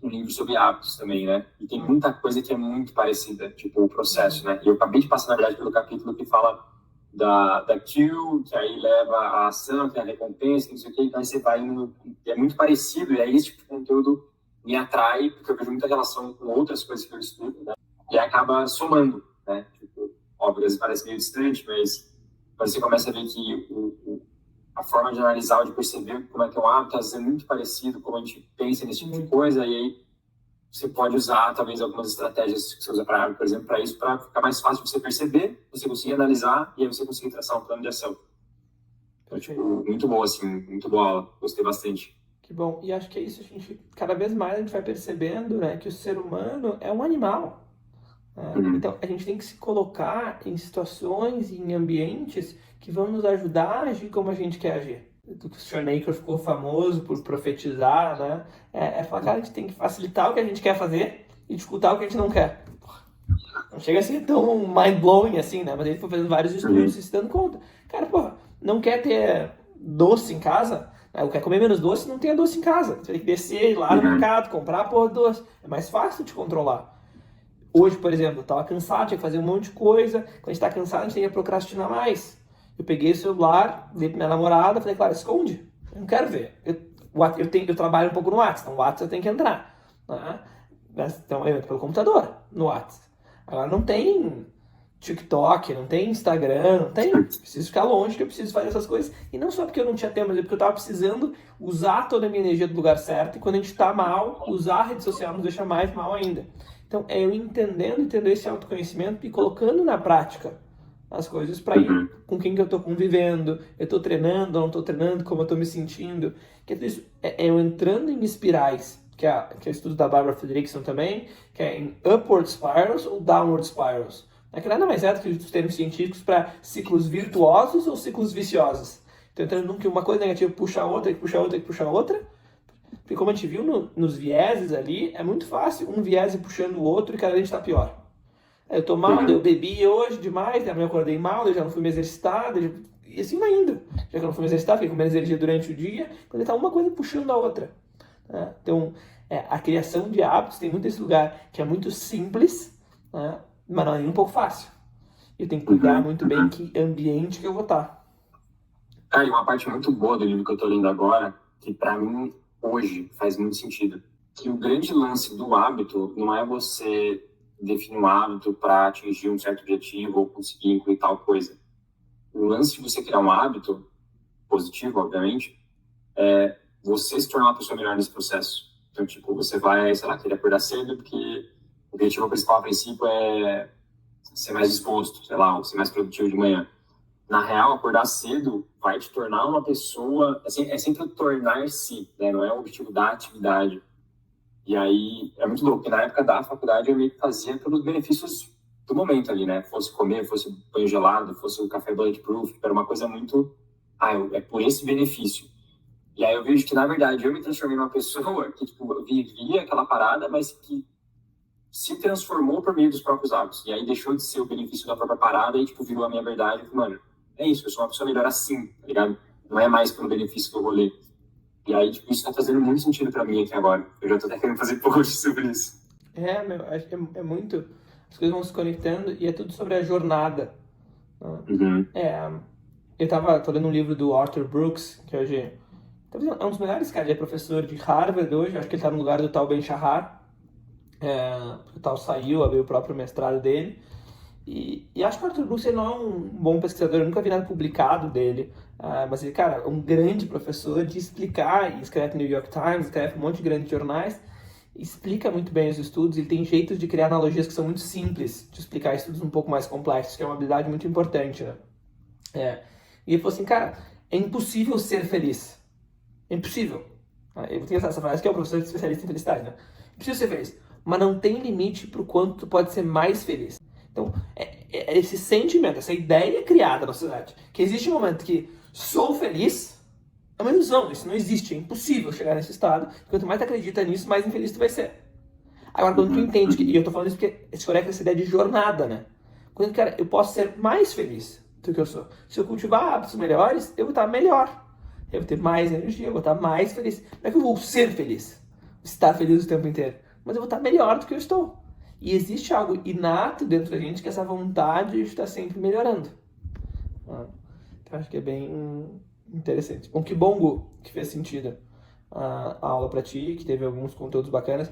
um livro sobre hábitos também, né? E tem muita coisa que é muito parecida, tipo o processo, né? E eu acabei de passar, na verdade, pelo capítulo que fala da cue, que aí leva a ação, que é a recompensa, não sei o que, então aí você vai indo, é muito parecido, e aí esse tipo de conteúdo me atrai, porque eu vejo muita relação com outras coisas que eu estudo, né? E acaba somando, né? Tipo, óbvio, às vezes parece meio distante, mas você começa a ver que a forma de analisar ou de perceber como é que é um hábito, às vezes é muito parecido, como a gente pensa nesse tipo de coisa, e aí você pode usar, talvez, algumas estratégias que você usa para, por exemplo, para isso, para ficar mais fácil de você perceber, você conseguir analisar, e aí você conseguir traçar um plano de ação. Então, tipo, muito boa, assim, muito boa aula, gostei bastante. Que bom, e acho que é isso, a gente, cada vez mais a gente vai percebendo, né, que o ser humano é um animal. Então, a gente tem que se colocar em situações e em ambientes que vão nos ajudar a agir como a gente quer agir. O Schoenmaker ficou famoso por profetizar, né? Falar, cara, a gente tem que facilitar o que a gente quer fazer e dificultar o que a gente não quer. Não chega a ser tão mind-blowing assim, né? Mas ele foi fazendo vários estudos e se dando conta. Cara, porra, não quer ter doce em casa? Quer comer menos doce, não tenha doce em casa. Você tem que descer lá no mercado, comprar, porra, doce. É mais fácil de controlar. Hoje, por exemplo, eu tava cansado, tinha que fazer um monte de coisa. Quando a gente tá cansado, a gente tem que procrastinar mais. Eu peguei o celular, dei pra minha namorada, falei, claro, esconde. Eu não quero ver. Eu trabalho um pouco no WhatsApp, então o WhatsApp eu tenho que entrar. Né? Então eu entro pelo computador, no WhatsApp. Agora não tem TikTok, não tem Instagram, não tem. Preciso ficar longe, que eu preciso fazer essas coisas. E não só porque eu não tinha tempo, mas é porque eu tava precisando usar toda a minha energia do lugar certo. E quando a gente tá mal, usar a rede social nos deixa mais mal ainda. Então, é eu entendendo esse autoconhecimento e colocando na prática as coisas para ir com quem que eu estou convivendo, eu estou treinando, não estou treinando, como eu estou me sentindo. Que é isso, eu entrando em espirais, que é o estudo da Barbara Fredrickson também, que é em upward spirals ou downward spirals. Que nada mais é do que os termos científicos para ciclos virtuosos ou ciclos viciosos. Então, entrando num que uma coisa negativa puxa a outra, que puxa a outra, que puxa a outra. Porque como a gente viu nos vieses ali, é muito fácil um viés ir puxando o outro e cada vez está pior. Eu tô mal, eu bebi hoje demais, amanhã eu acordei mal, eu já não fui me exercitar, e assim vai indo. Já que eu não fui me exercitar, fiquei com menos energia durante o dia, quando tá uma coisa puxando a outra. Então, a criação de hábitos tem muito esse lugar que é muito simples, mas não é nem um pouco fácil. Eu tenho que cuidar muito bem que ambiente que eu vou estar. E uma parte muito boa do livro que eu tô lendo agora, que pra mim hoje faz muito sentido, que o grande lance do hábito não é você definir um hábito para atingir um certo objetivo ou conseguir incluir tal coisa. O lance de você criar um hábito positivo, obviamente, é você se tornar uma pessoa melhor nesse processo. Então, tipo, você vai, sei lá, querer acordar cedo porque o objetivo principal, a princípio, é ser mais disposto, sei lá, ou ser mais produtivo de manhã. Na real, acordar cedo vai te tornar uma pessoa... É sempre tornar-se, né? Não é o objetivo da atividade. E aí, é muito louco, porque na época da faculdade eu meio que fazia pelos benefícios do momento ali, né? Fosse comer, fosse banho gelado, fosse o café bulletproof, era uma coisa muito... é por esse benefício. E aí eu vejo que, na verdade, eu me transformei numa pessoa que, tipo, vivia aquela parada, mas que se transformou por meio dos próprios hábitos. E aí deixou de ser o benefício da própria parada e, tipo, virou a minha verdade. Mano, é isso, eu sou uma pessoa melhor assim, tá ligado? Não é mais pelo benefício do rolê. E aí, tipo, isso tá fazendo muito sentido pra mim aqui agora. Eu já tô até querendo fazer post sobre isso. Acho que é muito... As coisas vão se conectando e é tudo sobre a jornada. Eu tô lendo um livro do Arthur Brooks, que hoje é um dos melhores, cara. Ele é professor de Harvard hoje, acho que ele tá no lugar do Tal Ben-Shahar. O Tal saiu, abriu o próprio mestrado dele. E acho que o Arthur Brooks ele não é um bom pesquisador, eu nunca vi nada publicado dele. Mas ele, cara, é um grande professor de explicar, e escreve no New York Times, escreve um monte de grandes jornais. explica muito bem os estudos, ele tem jeitos de criar analogias que são muito simples, de explicar estudos um pouco mais complexos, que é uma habilidade muito importante, né? E ele falou assim, cara, é impossível ser feliz. É impossível. Eu tenho essa frase que é o professor especialista em felicidade, né? É impossível ser feliz. Mas não tem limite pro quanto tu pode ser mais feliz. Então, esse sentimento, essa ideia criada na sociedade, que existe um momento que sou feliz, é uma ilusão, isso não existe, é impossível chegar nesse estado. Quanto mais tu acredita nisso, mais infeliz tu vai ser. Agora, quando tu entende que, e eu tô falando isso porque se conecta essa ideia de jornada, né? Quando, cara, eu posso ser mais feliz do que eu sou. Se eu cultivar hábitos melhores, eu vou estar melhor. Eu vou ter mais energia, eu vou estar mais feliz. Não é que eu vou ser feliz, estar feliz o tempo inteiro, mas eu vou estar melhor do que eu estou. E existe algo inato dentro da gente que é essa vontade de estar sempre melhorando. Então acho que é bem interessante. Bom, que bom, Gu, que fez sentido a aula pra ti, que teve alguns conteúdos bacanas.